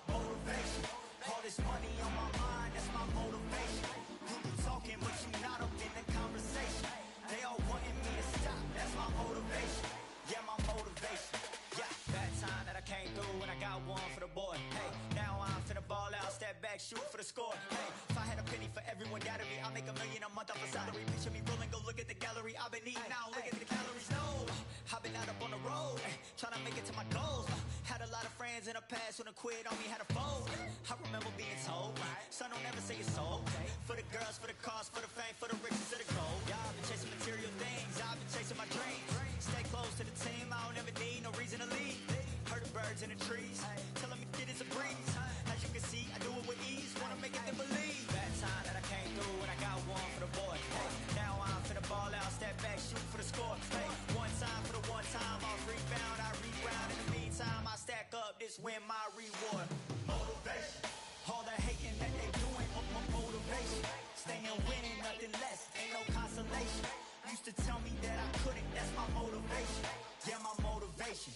H: motivation. All this money on my mind, that's my motivation. You be talking, but you not up in the conversation. They all wanting me to stop, that's my motivation. Yeah, my motivation. Yeah, that time that I came through and I got one for the boy. Hey, now I'm finna ball out, step back, shoot for the score. Hey, if I had a penny for everyone doubted me, I'll make $1 million a month off a salary. Picture me rolling, go look at the gallery. I've been eating now, look at the calories. No, I've been out up on the road, trying to make it to my goals. Had a lot of friends in the past who done quit on me, had a fold. I remember being told, son, don't ever say it's sold. For the girls, for the cars, for the fame, for the riches, for the gold. Yeah, I've been chasing material things, I've been chasing my dreams. Stay close to the team, I don't ever need no reason to leave. Heard the birds in the trees, telling me it is a breeze. As you can see, I do it with ease, wanna make it then believe. That time that I came through and I got one for the boy. Hey, now I'm finna ball out, step back, shoot for the score. Hey, one time for the one time, I'll rebound, I reground. In the meantime, I stack up, this win my reward. Motivation, all the hating that they doing, motivation. Staying winning, nothing less, ain't no consolation. Used to tell me that I couldn't, that's my motivation. Yeah, my motivation,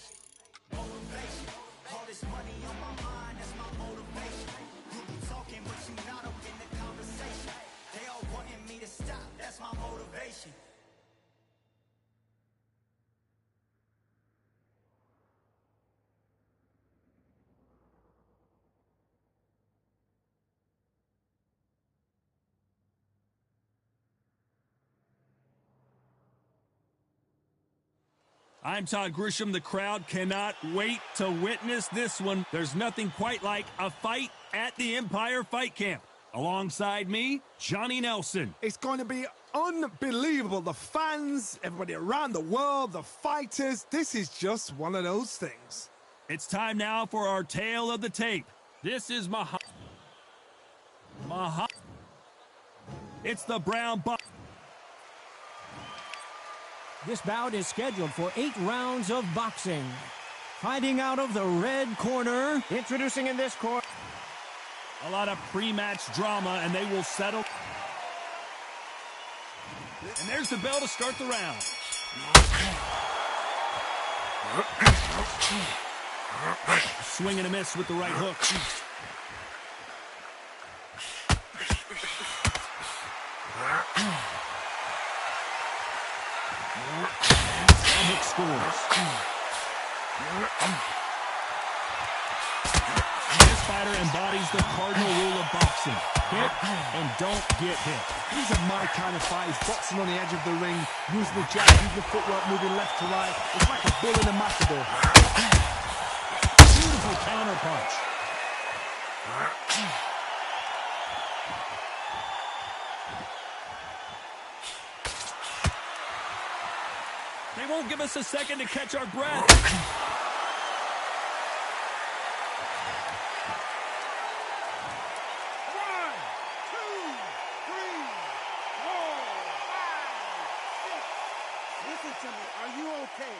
H: motivation. All this money on my mind, that's my motivation. You be talking, but you not up in the conversation. They all wanting me to stop, that's my motivation.
B: I'm Todd Grisham. The crowd cannot wait to witness this one. There's nothing quite like a fight at the Empire Fight Camp. Alongside me, Johnny Nelson.
C: It's going to be unbelievable. The fans, everybody around the world, the fighters. This is just one of those things.
B: It's time now for our tale of the tape. This is It's the Brown Buck.
L: This bout is scheduled for 8 rounds of boxing. Fighting out of the red corner, introducing in this corner.
B: A lot of pre-match drama, and they will settle. And there's the bell to start the round. Swing and a miss with the right hook. Hook scores. This fighter embodies the cardinal rule of boxing. Hit and don't get hit.
C: These are my kind of fights. Boxing on the edge of the ring, using the jab, using the footwork, moving left to right. It's like a bull in a matador.
B: give us a second to catch our breath.
F: 1, 2, 3, 4, 5, 6. Listen to me. Are you okay?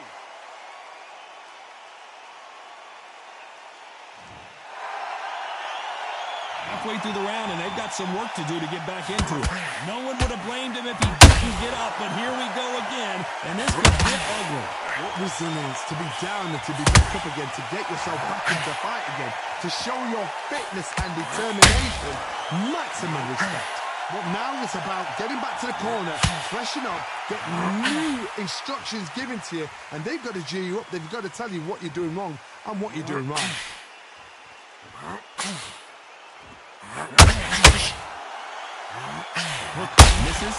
B: Halfway through the round, and they've got some work to do to get back into it. No one would have blamed him if he didn't get up, but here we go again, and this could get ugly.
C: What resilience to be down and to be back up again, to get yourself back into fight again, to show your fitness and determination. Maximum respect. But now it's about getting back to the corner, freshen up, get new instructions given to you, and they've got to G you up. They've got to tell you what you're doing wrong and what you're doing right.
B: Hook misses.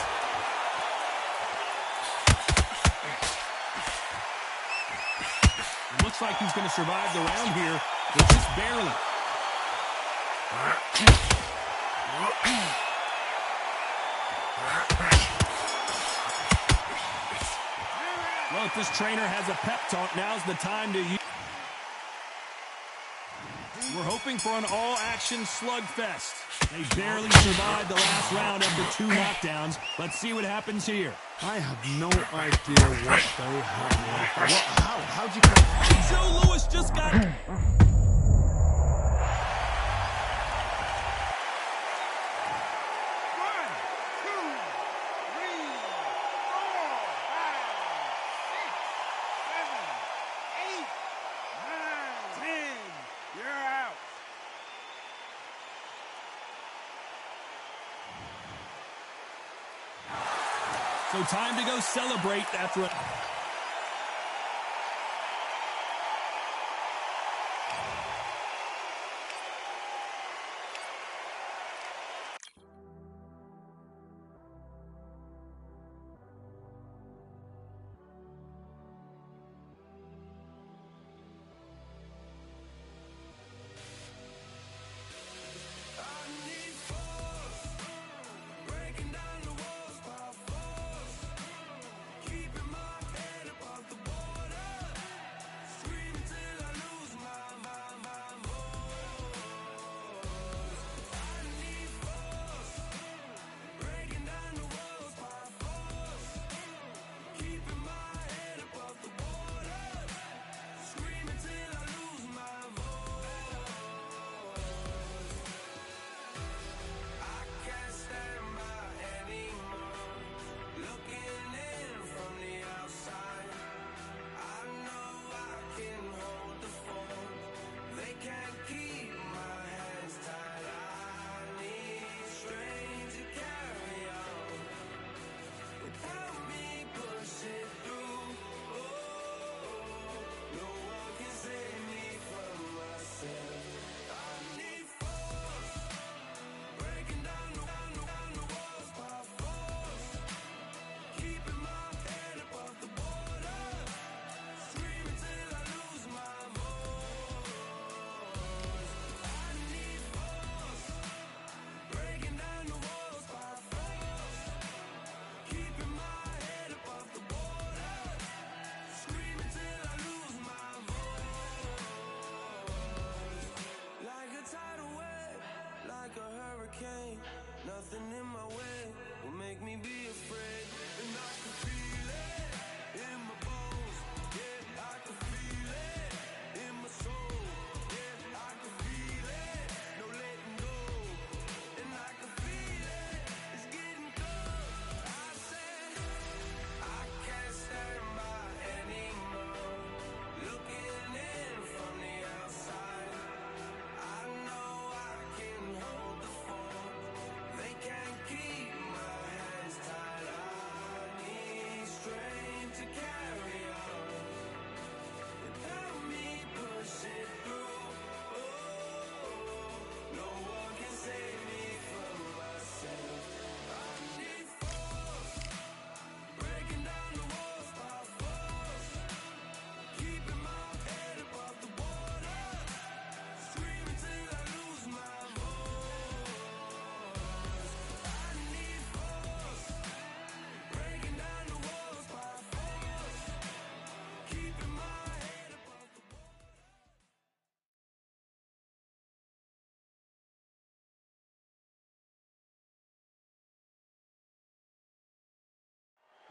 B: It looks like he's going to survive the round here, but just barely. Well, if this trainer has a pep talk, now's the time to use. We're hoping for an all-action slugfest. They barely survived the last round of the 2 knockdowns. Let's see what happens here.
C: I have no idea what they have. How'd you come?
B: Joe Louis just got...
F: 1, 2, 3, 4, 5, 6, 7, 8, 9, 10. You're out.
B: So time to go celebrate after a...
K: Breaking down the walls by force, keeping my head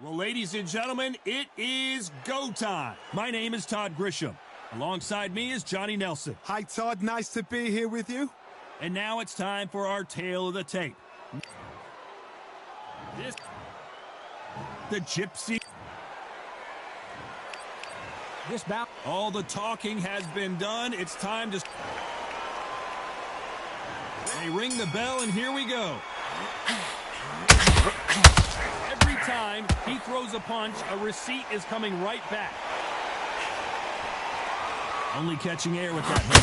B: Well, ladies and gentlemen, it is go time. My name is Todd Grisham. Alongside me is Johnny Nelson.
C: Hi, Todd. Nice to be here with you.
B: And now it's time for our tale of the tape. The Gypsy.
L: This bout.
B: All the talking has been done. It's time to... They ring the bell, and here we go. Every time he throws a punch, a receipt is coming right back. Only catching air with that hook.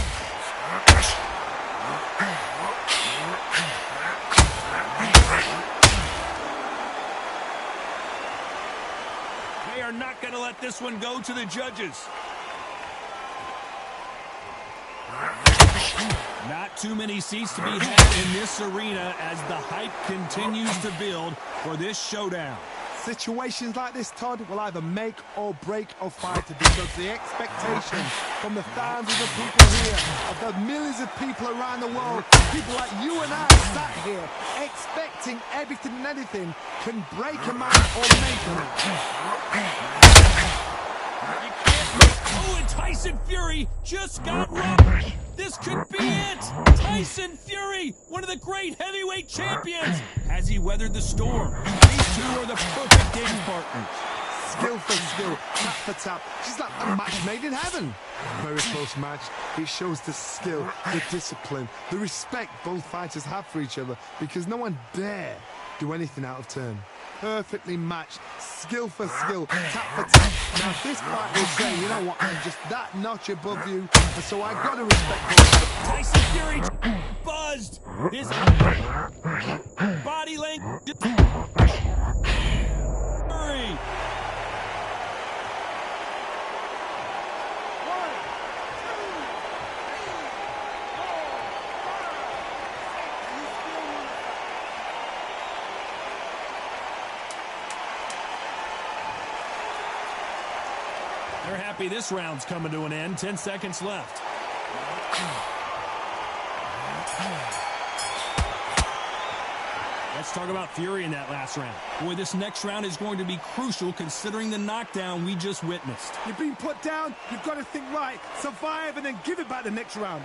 B: They are not going to let this one go to the judges. Not too many seats to be had in this arena as the hype continues to build for this showdown.
C: Situations like this, Todd, will either make or break a fighter because the expectations from the thousands of people here, of the millions of people around the world, people like you and I sat here expecting everything and anything can break a man or make a man.
B: Oh, and Tyson Fury just got robbed. This could be it. Tyson Fury, one of the great heavyweight champions. Has he weathered the storm? These two are the perfect dance partners.
C: Skill for skill, tap for tap. She's like a match made in heaven. Very close match. It shows the skill, the discipline, the respect both fighters have for each other because no one dare do anything out of turn. Perfectly matched, skill for skill, tap for tap. Now this fight will say, you know what, I'm just that notch above you, and so I gotta respect both.
B: Tyson Fury buzzed. His body language. Fury. They're happy this round's coming to an end. 10 seconds left. Let's talk about Fury in that last round. Boy, this next round is going to be crucial considering the knockdown we just witnessed.
C: You've been put down, you've got to think right, survive and then give it back the next round.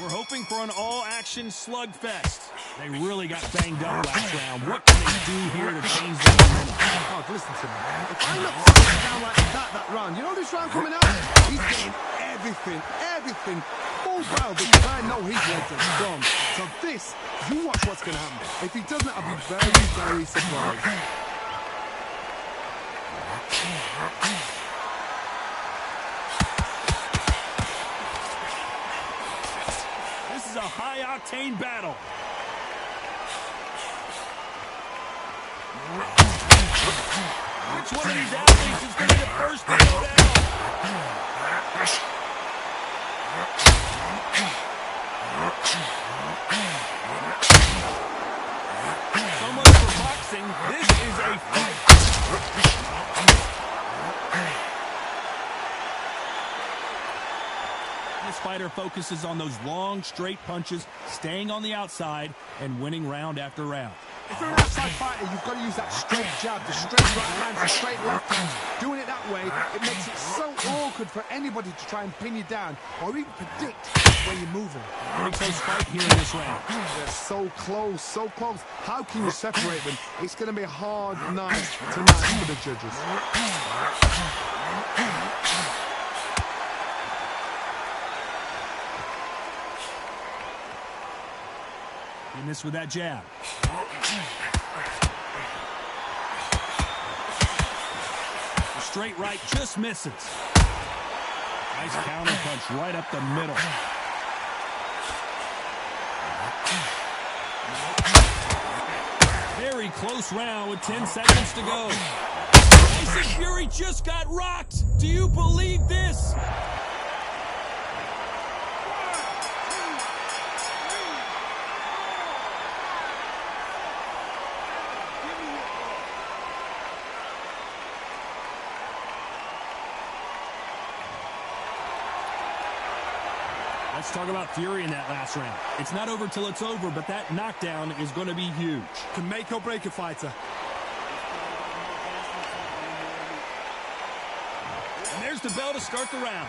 B: We're hoping for an all-action slugfest. They really got banged up last round. What can they do here to change that momentum?
C: Oh, listen to me. If I knock someone down like that round, you know this round coming out? He's getting everything full well because I know his legs are strong. So this, you watch what's going to happen. If he doesn't, I'll be very surprised.
B: This is a high-octane battle. Which one of these athletes is going to be the first to go down? So much for boxing. This is a fight. This fighter focuses on those long, straight punches, staying on the outside, and winning round after round.
C: If you're an outside fighter, you've got to use that straight jab, the straight right hand, the straight left hand. Doing it that way, it makes it so awkward for anybody to try and pin you down or even predict where you're moving.
B: Very close fight here in this round.
C: They're so close, so close. How can you separate them? It's going to be a hard night tonight for the judges.
B: He missed with that jab. The straight right just misses. Nice counter punch right up the middle. very close round with 10 seconds to go. Tyson Fury just got rocked. Do you believe this? Let's talk about Fury in that last round. It's not over till it's over, but that knockdown is going to be huge.
C: Can make or break a fighter.
B: And there's the bell to start the round.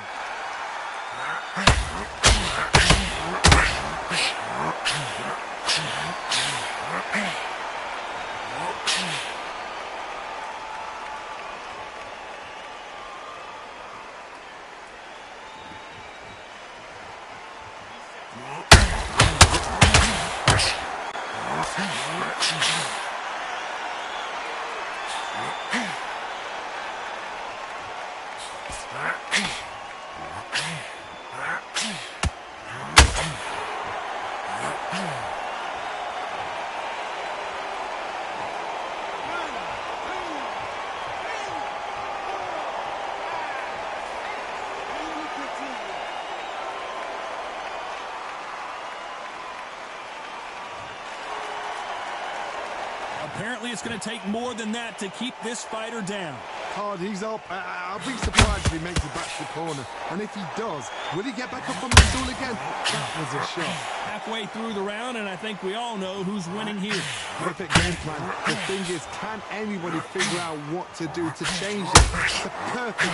B: Apparently, it's going to take more than that to keep this fighter down.
C: Hard, he's up. I'll be surprised if he makes it back to the corner. And if he does, will he get back up on the stool again? That was a shot.
B: Halfway through the round, and I think we all know who's winning here.
C: Perfect game plan. The thing is, can anybody figure out what to do to change it? The perfect...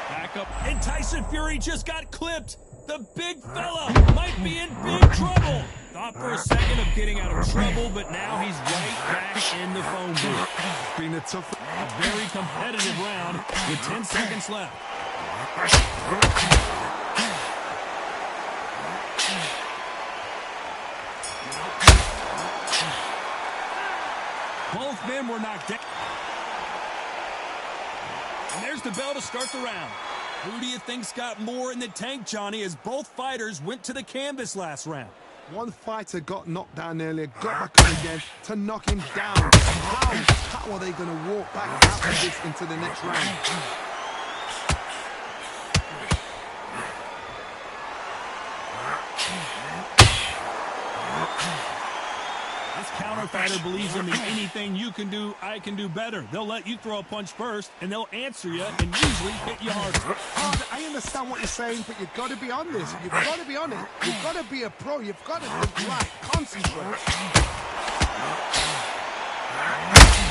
B: Back up, and Tyson Fury just got clipped. The big fella might be in big trouble. Thought for a second of getting out of trouble, but now he's right back in the phone booth.
C: Being a tough...
B: A very competitive round with 10 seconds left. Both men were knocked down. And there's the bell to start the round. Who do you think's got more in the tank, Johnny, as both fighters went to the canvas last round?
C: One fighter got knocked down earlier, got back up again to knock him down. How are they going to walk back out of this into the next round?
B: This counter fighter believes in the anything you can do, I can do better. They'll let you throw a punch first, and they'll answer you and usually hit you harder.
C: I understand what you're saying, but you've got to be on this. You've got to be on it. You've got to be a pro. You've got to think right. Concentrate.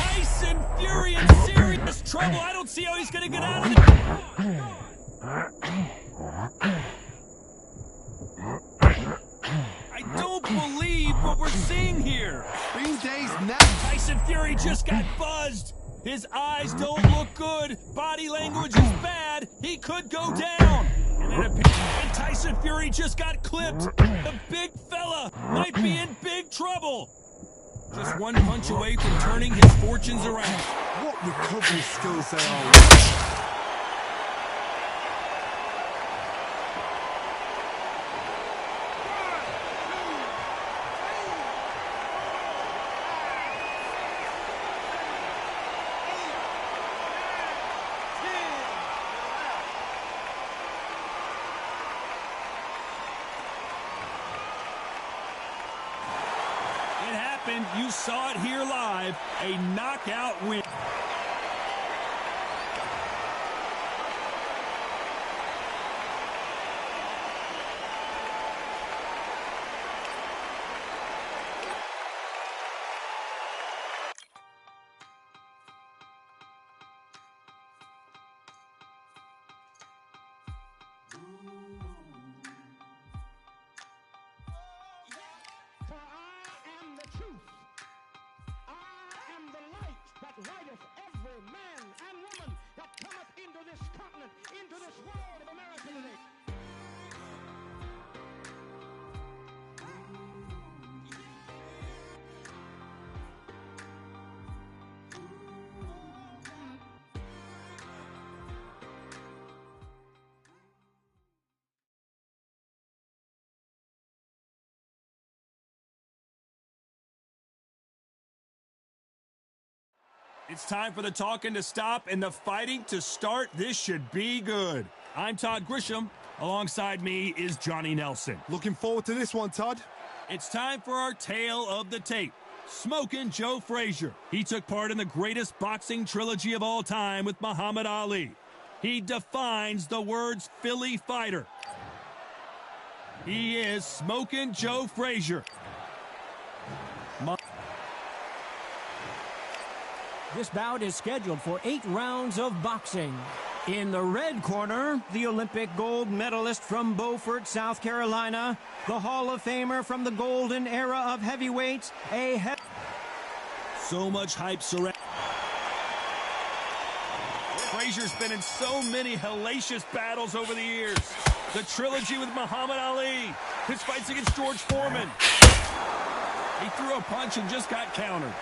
B: Tyson Fury in serious trouble. I don't see how he's going to get out of it. I don't believe what we're seeing here.
C: Being dazed now.
B: Tyson Fury just got buzzed. His eyes don't look good. Body language is bad. He could go down. And Tyson Fury just got clipped. The big fella might be in big trouble. Just one punch away from turning his fortunes around.
C: What recovery skills they are.
B: You saw it here live, a knockout win.
M: Lighteth every man and woman that cometh into this continent, into this world of America today.
B: It's time for the talking to stop and the fighting to start. This should be good. I'm Todd Grisham. Alongside me is Johnny Nelson.
C: Looking forward to this one, Todd.
B: It's time for our tale of the tape. Smokin' Joe Frazier. He took part in the greatest boxing trilogy of all time with Muhammad Ali. He defines the words Philly fighter. He is Smokin' Joe Frazier.
L: This bout is scheduled for 8 rounds of boxing. In the red corner, the Olympic gold medalist from Beaufort, South Carolina, the Hall of Famer from the golden era of heavyweights,
B: So much hype surrounding. Frazier's been in so many hellacious battles over the years. The trilogy with Muhammad Ali, his fights against George Foreman. He threw a punch and just got countered.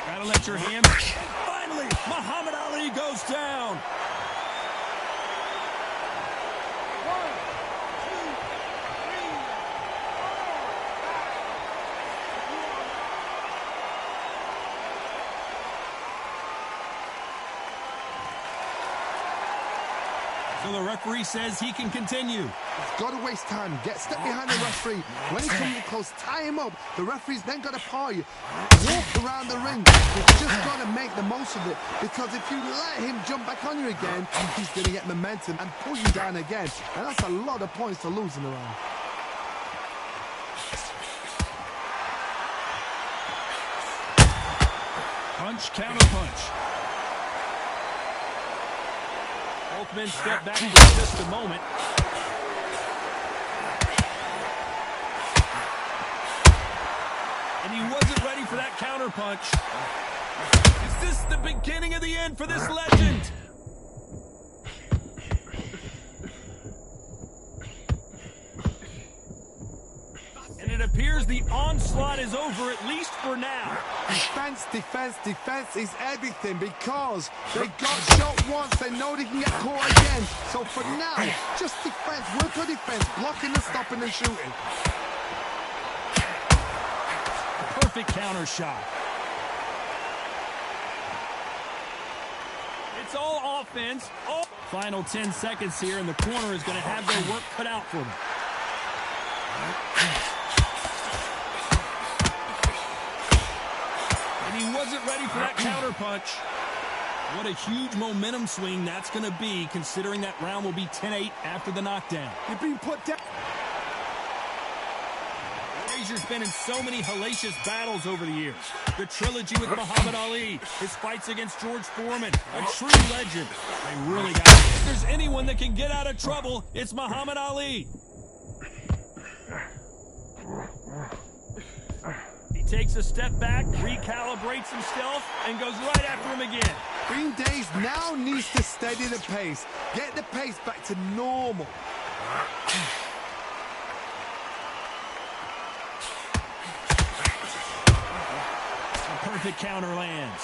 B: Gotta let your hands... Finally, Muhammad Ali goes down. So the referee says he can continue.
C: He's got to waste time. Step behind the referee. When he comes close, tie him up. The referee's then got to paw you. Walk around the ring. You've just got to make the most of it. Because if you let him jump back on you again, he's going to get momentum and pull you down again. And that's a lot of points to lose in the round.
B: Punch, counter punch. Both men step back for just a moment. And he wasn't ready for that counter punch. Is this the beginning of the end for this legend? And it appears the onslaught is over, at least for now.
C: Defense, defense, defense is everything because they got shot once, they know they can get caught again. So for now, just defense, work on defense, blocking and stopping and shooting.
B: Perfect counter shot. It's all offense. Final 10 seconds here, and the corner is going to have their work cut out for them. He wasn't ready for that counter punch. What a huge momentum swing that's going to be, considering that round will be 10-8 after the knockdown.
C: You're being put down.
B: Frazier's been in so many hellacious battles over the years. The trilogy with Muhammad Ali, his fights against George Foreman, a true legend. They really got it. If there's anyone that can get out of trouble, it's Muhammad Ali. Takes a step back, recalibrates himself, and goes right after him again.
C: Green Days now needs to steady the pace. Get the pace back to normal.
B: A perfect counter lands.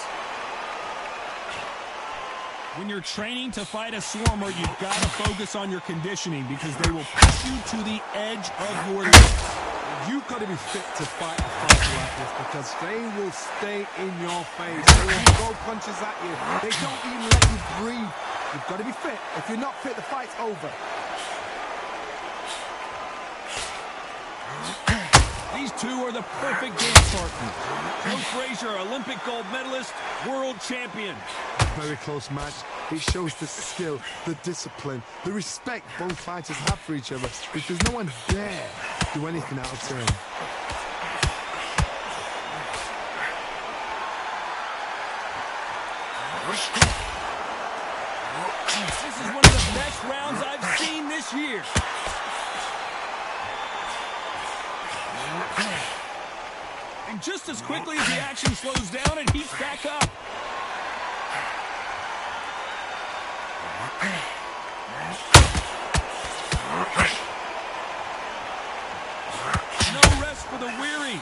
B: When you're training to fight a swarmer, you've got to focus on your conditioning because they will push you to the edge of your limits.
C: You've got to be fit to fight a fight like this because they will stay in your face. They will throw punches at you. They don't even let you breathe. You've got to be fit. If you're not fit, the fight's over.
B: These two are the perfect dance partners. Joe Frazier, Olympic gold medalist, world champion.
C: Very close match. It shows the skill, the discipline, the respect both fighters have for each other because no one dare do anything out of turn.
B: This is one of the best rounds I've seen this year. And just as quickly as the action slows down, it heats back up. No rest for the weary.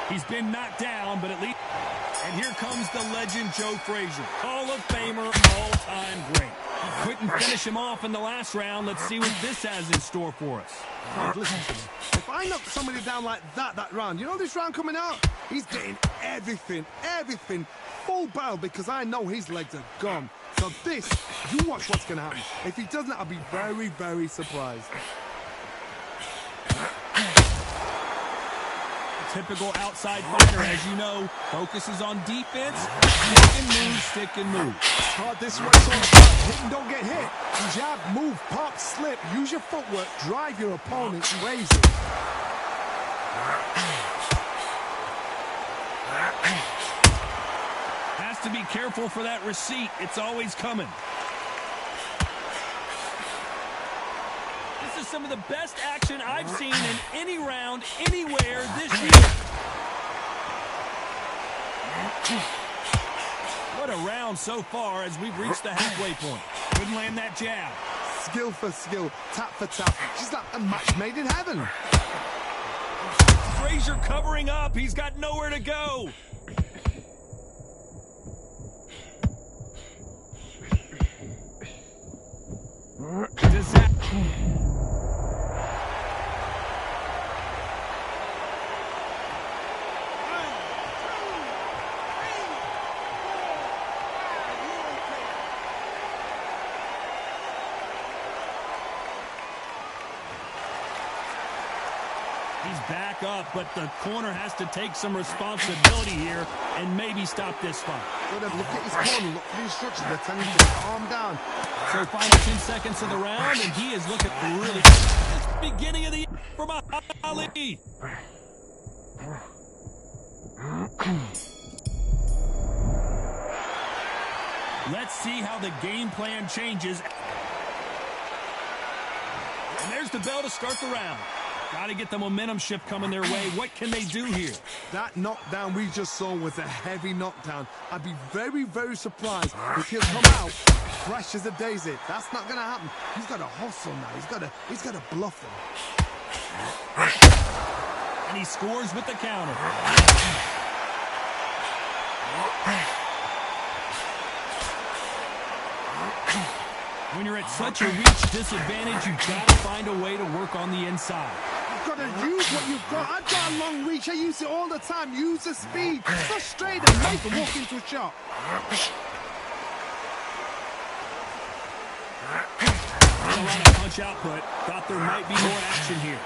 B: He's been knocked down, but at least... And here comes the legend, Joe Frazier. Hall of Famer, all-time great. Couldn't finish him off in the last round. Let's see what this has in store for us.
C: Oh, listen to me. If I knock somebody down like that round, you know this round coming out? He's getting everything, full barrel, because I know his legs are gone. So this, you watch what's going to happen. If he doesn't, I'll be very, very surprised.
B: Typical outside fighter, as you know, focuses on defense, stick and move.
C: It's hard this way, so hit and don't get hit. Jab, move, pop, slip, use your footwork, drive your opponent crazy.
B: Has to be careful for that receipt. It's always coming. This is some of the best action I've seen in any round, anywhere this year. What a round so far as we've reached the halfway point. Couldn't land that jab.
C: Skill for skill, tap for tap. She's like a match made in heaven.
B: Frazier covering up. He's got nowhere to go. He's back up, but the corner has to take some responsibility here and maybe stop this fight.
C: Look at his corner, look for the instructions. They're telling him to calm down.
B: So final 10 seconds of the round, and he is looking really good. It's the beginning of the from Ali. Let's see how the game plan changes. And there's the bell to start the round. Got to get the momentum shift coming their way. What can they do here?
C: That knockdown we just saw was a heavy knockdown. I'd be very, very surprised if he'll come out fresh as a daisy. That's not going to happen. He's got to hustle now. He's got to bluff them.
B: And he scores with the counter. When you're at such a reach disadvantage, you've got to find a way to work on the inside.
C: You've got to use what you've got. I've got a long reach. I use it all the time. Use the speed. Go straight and make him walk into a shot.
B: Not a lot of punch output. Thought there might be more action here.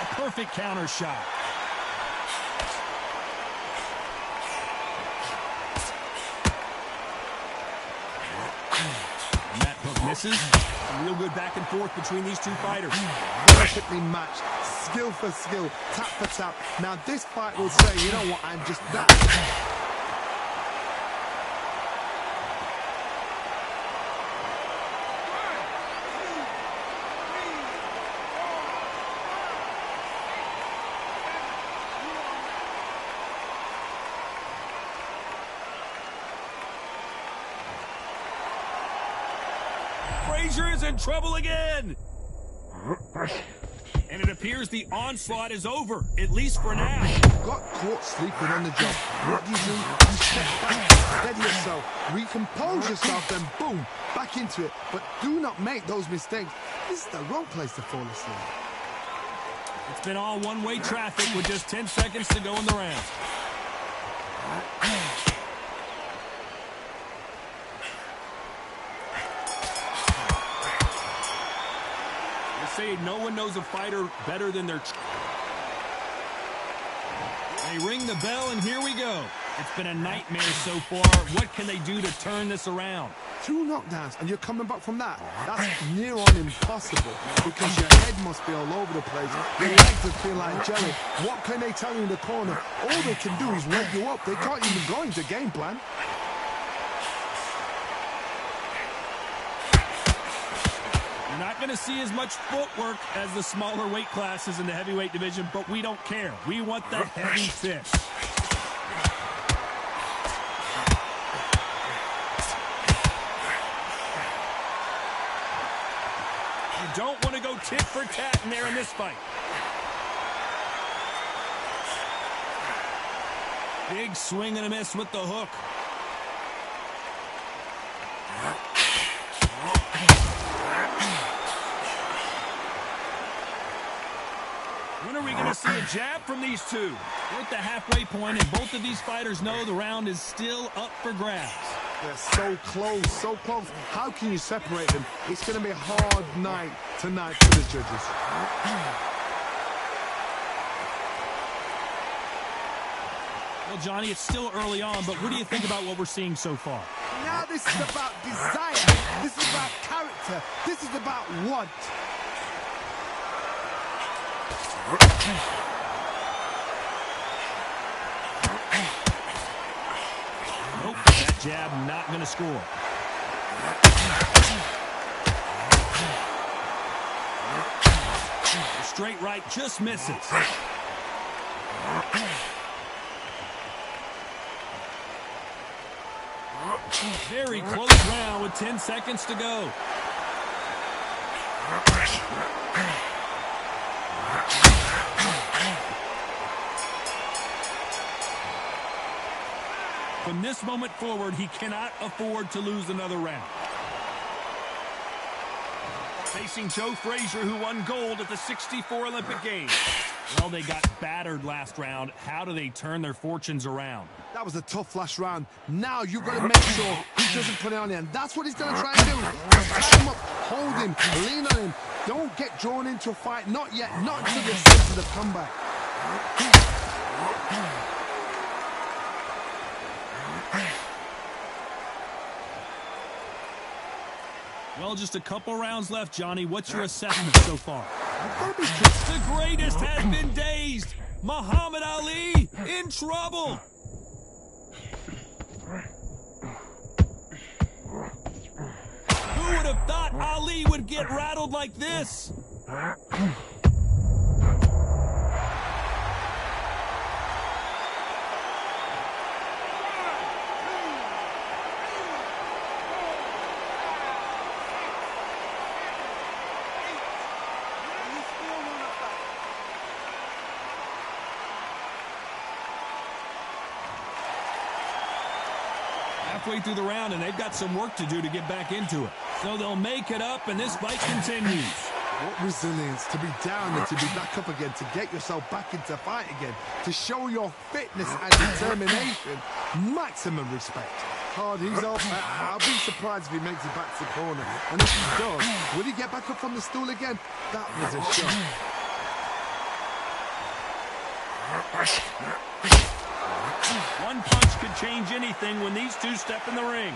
B: A perfect counter shot. Misses. Real good back and forth between these two fighters.
C: Perfectly matched. Skill for skill. Tap for tap. Now this fight will say, you know what, I'm just that.
B: Frazier is in trouble again. And it appears the onslaught is over, at least for now.
C: Got caught sleeping on the job. What do? You step back, steady yourself, recompose yourself, then boom, back into it. But do not make those mistakes. This is the wrong place to fall asleep.
B: It's been all one-way traffic with just 10 seconds to go in the round. Say no one knows a fighter better than their... They ring the bell, and here we go. It's been a nightmare so far. What can they do to turn this around?
C: 2 knockdowns, and you're coming back from that. That's near on impossible, because your head must be all over the place. Your legs will feel like jelly. What can they tell you in the corner? All they can do is wake you up. They can't even go into game plan.
B: You're not going to see as much footwork as the smaller weight classes in the heavyweight division, but we don't care. We want the heavy fist. You don't want to go tit for tat in there in this fight. Big swing and a miss with the hook. When are we going to see a jab from these two? We're at the halfway point, and both of these fighters know the round is still up for grabs.
C: They're so close, so close. How can you separate them? It's going to be a hard night tonight for the judges.
B: Well, Johnny, it's still early on, but what do you think about what we're seeing so far?
C: Now this is about desire. This is about character. This is about want.
B: Nope, that jab not going to score. The straight right just misses. Very close round with 10 seconds to go. From this moment forward, he cannot afford to lose another round. Facing Joe Frazier, who won gold at the '64 Olympic Games. Well, they got battered last round. How do they turn their fortunes around?
C: That was a tough last round. Now you've got to make sure he doesn't put it on him. That's what he's going to try and do. Tie him up, hold him, lean on him. Don't get drawn into a fight. Not yet. Not until the sense of the comeback.
B: Well, just a couple rounds left, Johnny. What's your assessment so far? The greatest has been dazed. Muhammad Ali in trouble. Who would have thought Ali would get rattled like this? Halfway through the round, and they've got some work to do to get back into it. So they'll make it up, and this fight continues.
C: What resilience to be down and to be back up again, to get yourself back into fight again, to show your fitness and determination. Maximum respect. Hard, he's up. I'll be surprised if he makes it back to the corner. And if he does, will he get back up from the stool again? That was a shot.
B: One punch could change anything when these two step in the ring.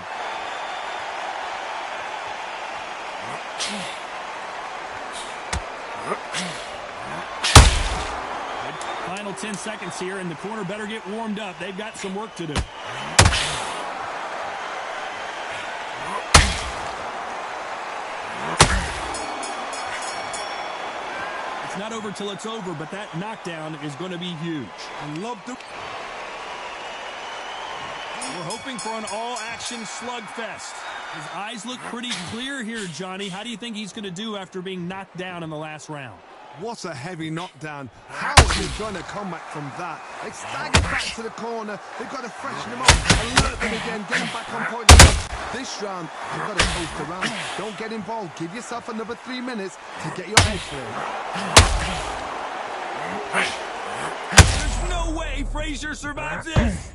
B: Final 10 seconds here, and the corner better get warmed up. They've got some work to do. It's not over till it's over, but that knockdown is going to be huge.
C: I love the...
B: We're hoping for an all-action slugfest. His eyes look pretty clear here, Johnny. How do you think he's going to do after being knocked down in the last round?
C: What a heavy knockdown. How is he going to come back from that? They stagger back to the corner. They've got to freshen him up, alert them again, get him back on point. This round, you've got to post the round. Don't get involved. Give yourself another 3 minutes to get your head clear.
B: There's no way Frazier survives this.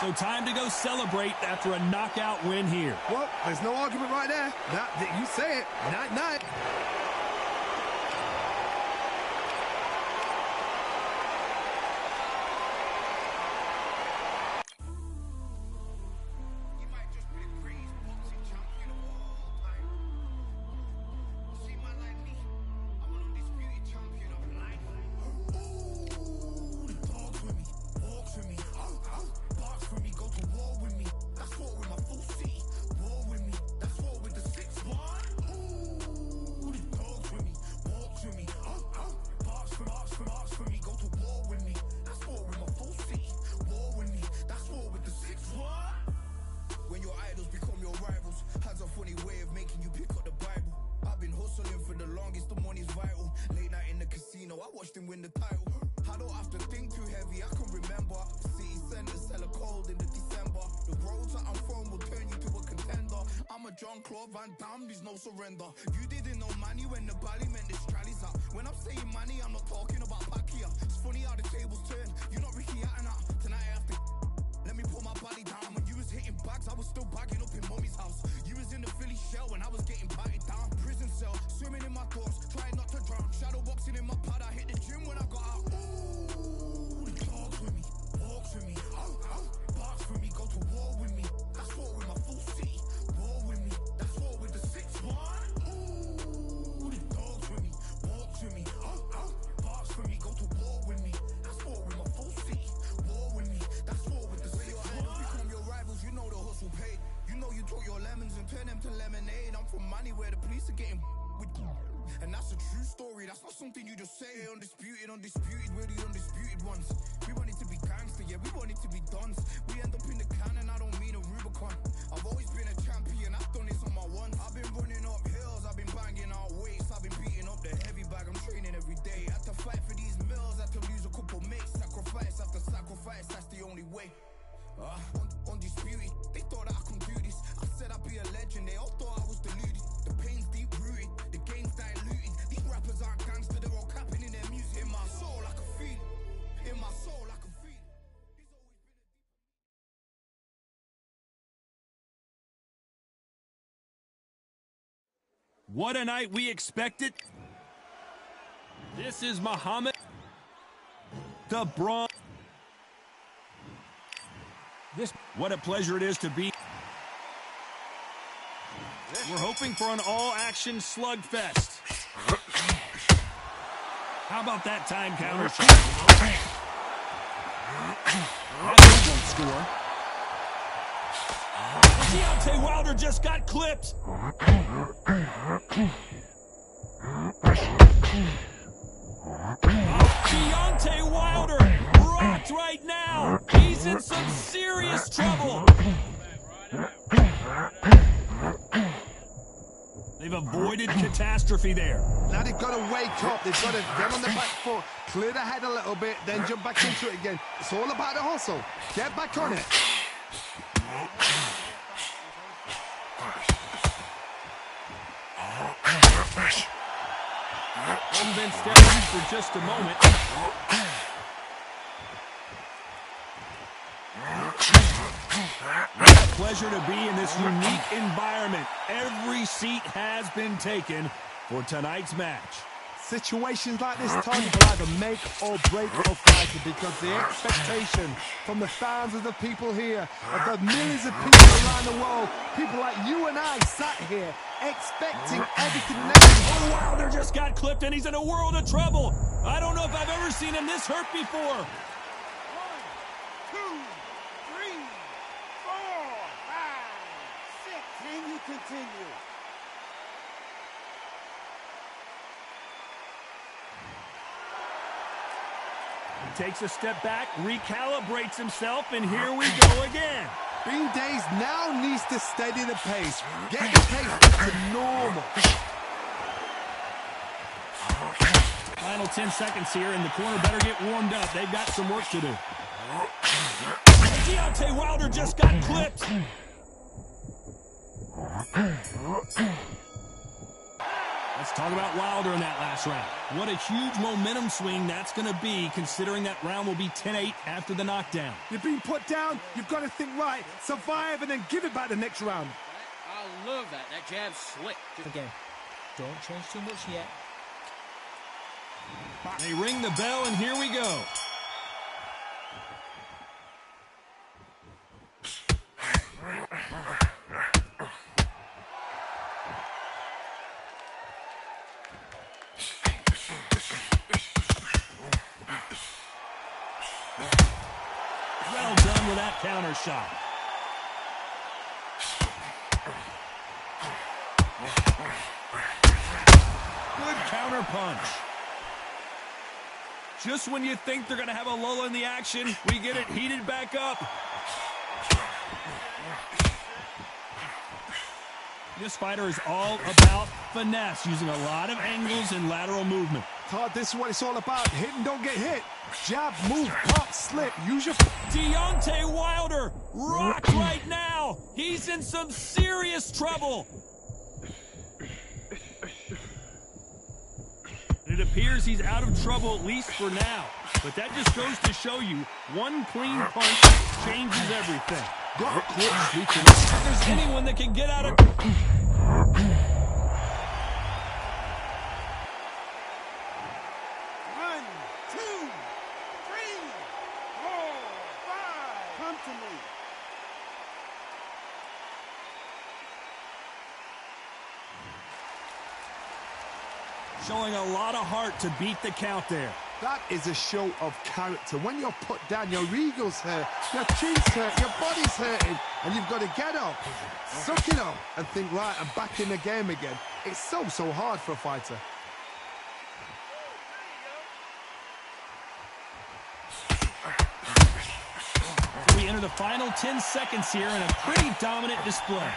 B: So time to go celebrate after a knockout win here.
C: Well, there's no argument right there. You say it. Night-night.
I: him win the title. I don't have to think too heavy, I can remember. The city centers hella cold in the December. The roads that I'm from will turn you to a contender. I'm a Jean-Claude Van Damme, there's no surrender. You didn't know money when the bally meant this trallies up. When I'm saying money, I'm not talking about Pacquiao. It's funny how the tables turn. You're not Ricky Hatton. Tonight I have to let me pull my body down. When you was hitting bags, I was still bagging up in mommy's house. You was in the Philly shell when I was getting patted down. Prison cell, swimming in my thoughts, trying not to drown. Shadow boxing in my pad, I hit the gym when I got out. Ooh, the dogs with me, walks with me, barks with me, go to war with me. That's war with my full city. War with me, that's war with the 6-1. Ooh, the dogs with me, walks with me, barks with me, go to war with me. That's war with my full city. War with me, that's war with the 6-1. Become your rivals, you know the hustle paid. You know you took your lemons and turn them to lemonade. I'm from money where the police are getting with you. And that's a true story, that's not something you just say. Undisputed, we're the undisputed ones. We want it to be gangster, yeah, we want it to be dons. We end up in the can and I don't mean a Rubicon. I've always been a champion, I've done this on my ones. I've been running up hills, I've been banging out weights. I've been beating up the heavy bag, I'm training every day. Had to fight for these mills, had to lose a couple mates. Sacrifice after sacrifice, that's the only way. Undisputed, they thought that I could do this. I said I'd be a legend, they all thought I was deluded. The pain's deep rooted, the game's diluted. These rappers aren't gangster, they're all capping in their music. In my soul I can feel it, in my soul I can feel it.
B: What a night we expected. This is Muhammad the Brawn. What a pleasure it is to be. We're hoping for an all-action slugfest. How about that time counter shot? That won't score. Deontay Wilder just got clipped. Deontay Wilder rocked right now. He's in some serious trouble. They've avoided catastrophe there.
C: Now they've got to wake up. They've got to get on the back foot, clear the head a little bit, then jump back into it again. It's all about the hustle. Get back on it.
B: And then step back for just a moment. What a pleasure to be in this unique environment. Every seat has been taken for tonight's match.
C: Situations like this, Tony, will either make or break a fighter because the expectation from the thousands of people here, of the millions of people around the world, people like you and I sat here expecting everything next.
B: Oh, Wilder just got clipped and he's in a world of trouble. I don't know if I've ever seen him this hurt before.
F: 1, 2, 3, 4, 5, 6. Can you continue?
B: He takes a step back, recalibrates himself, and here we go again.
C: Bean Days now needs to steady the pace. Get the pace back to normal.
B: Final 10 seconds here, and the corner better get warmed up. They've got some work to do. Deontay Wilder just got clipped. Let's talk about Wilder in that last round. What a huge momentum swing that's going to be, considering that round will be 10-8 after the knockdown.
C: You've been put down, you've got to think right, survive, and then give it back the next round.
G: I love that. That jab's slick.
L: Again, don't change too much yet.
B: They ring the bell, and here we go. Well done with that counter shot. Good counter punch. Just when you think they're going to have a lull in the action, we get it heated back up. This fighter is all about finesse, using a lot of angles and lateral movement.
C: Todd, this is what it's all about. Hit and don't get hit. Jab, move, pop, slip. Use your...
B: Deontay Wilder rocked right now. He's in some serious trouble. It appears he's out of trouble, at least for now. But that just goes to show you, one clean punch changes everything. If there's anyone that can get out of...
F: 1, 2, 3, 4, 5. Come to me.
B: Showing a lot of heart to beat the count there.
C: That is a show of character. When you're put down, your eagle's hurt, your chin's hurt, your body's hurting, and you've got to get up, suck it up, and think, right, I'm back in the game again. It's so hard for a fighter.
B: We enter the final 10 seconds here in a pretty dominant display.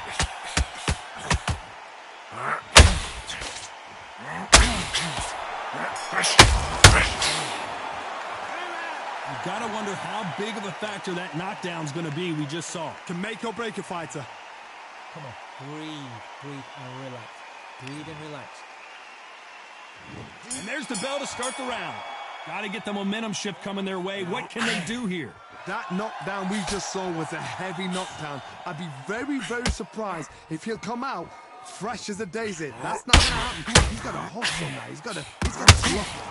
B: You gotta wonder how big of a factor that knockdown's gonna be we just saw.
C: Can make or break a fighter.
G: Come on, breathe and relax. Breathe and relax.
B: And there's the bell to start the round. Gotta get the momentum shift coming their way. What can they do here?
C: That knockdown we just saw was a heavy knockdown. I'd be very surprised if he'll come out fresh as a daisy. That's not gonna happen. He's got a hustle now. He's got a slough.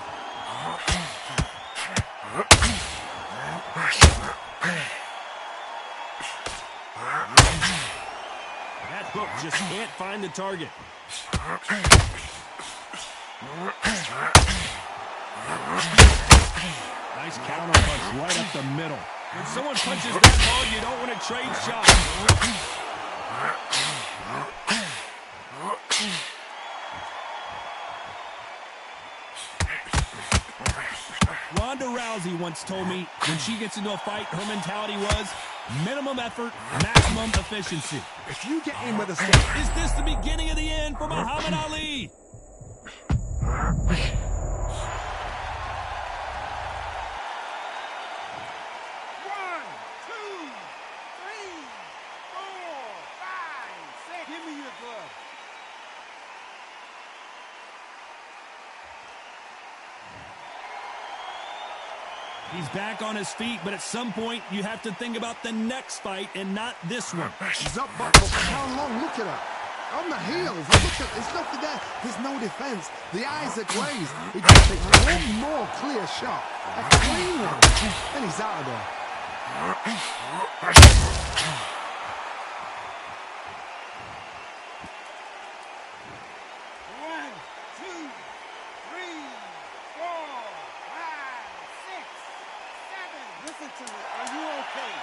B: That hook just can't find the target. Nice counter punch right up the middle. When someone punches that hard, you don't want to trade shots. Ronda Rousey once told me when she gets into a fight, her mentality was minimum effort, maximum efficiency.
C: If you get in with a step,
B: is this the beginning of the end for Muhammad Ali? He's back on his feet, but at some point, you have to think about the next fight and not this one.
C: He's up, but how long? Look at that. On the heels. Look at, there's nothing there. There's no defense. The eyes are glazed. He just takes one more clear shot. A clean one. And he's out of there.
F: 1, 2, 3, 4, 5, 6, 7. Listen to me. Are you okay?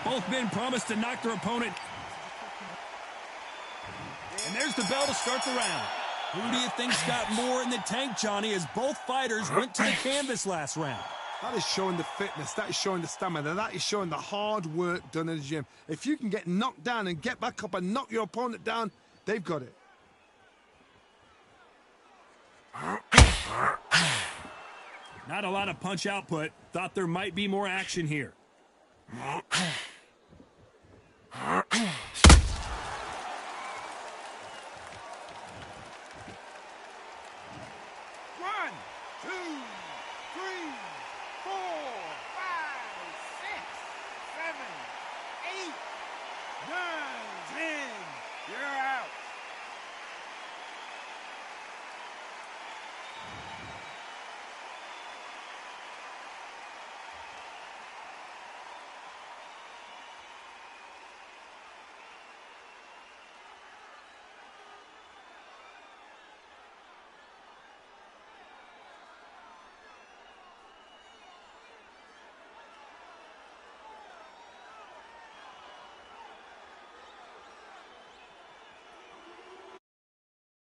B: Both men promised to knock their opponent. And there's the bell to start the round. Who do you think's got more in the tank, Johnny, as both fighters went to the canvas last round?
C: That is showing the fitness. That is showing the stamina. That is showing the hard work done in the gym. If you can get knocked down and get back up and knock your opponent down, they've got it.
B: Not a lot of punch output. Thought there might be more action here.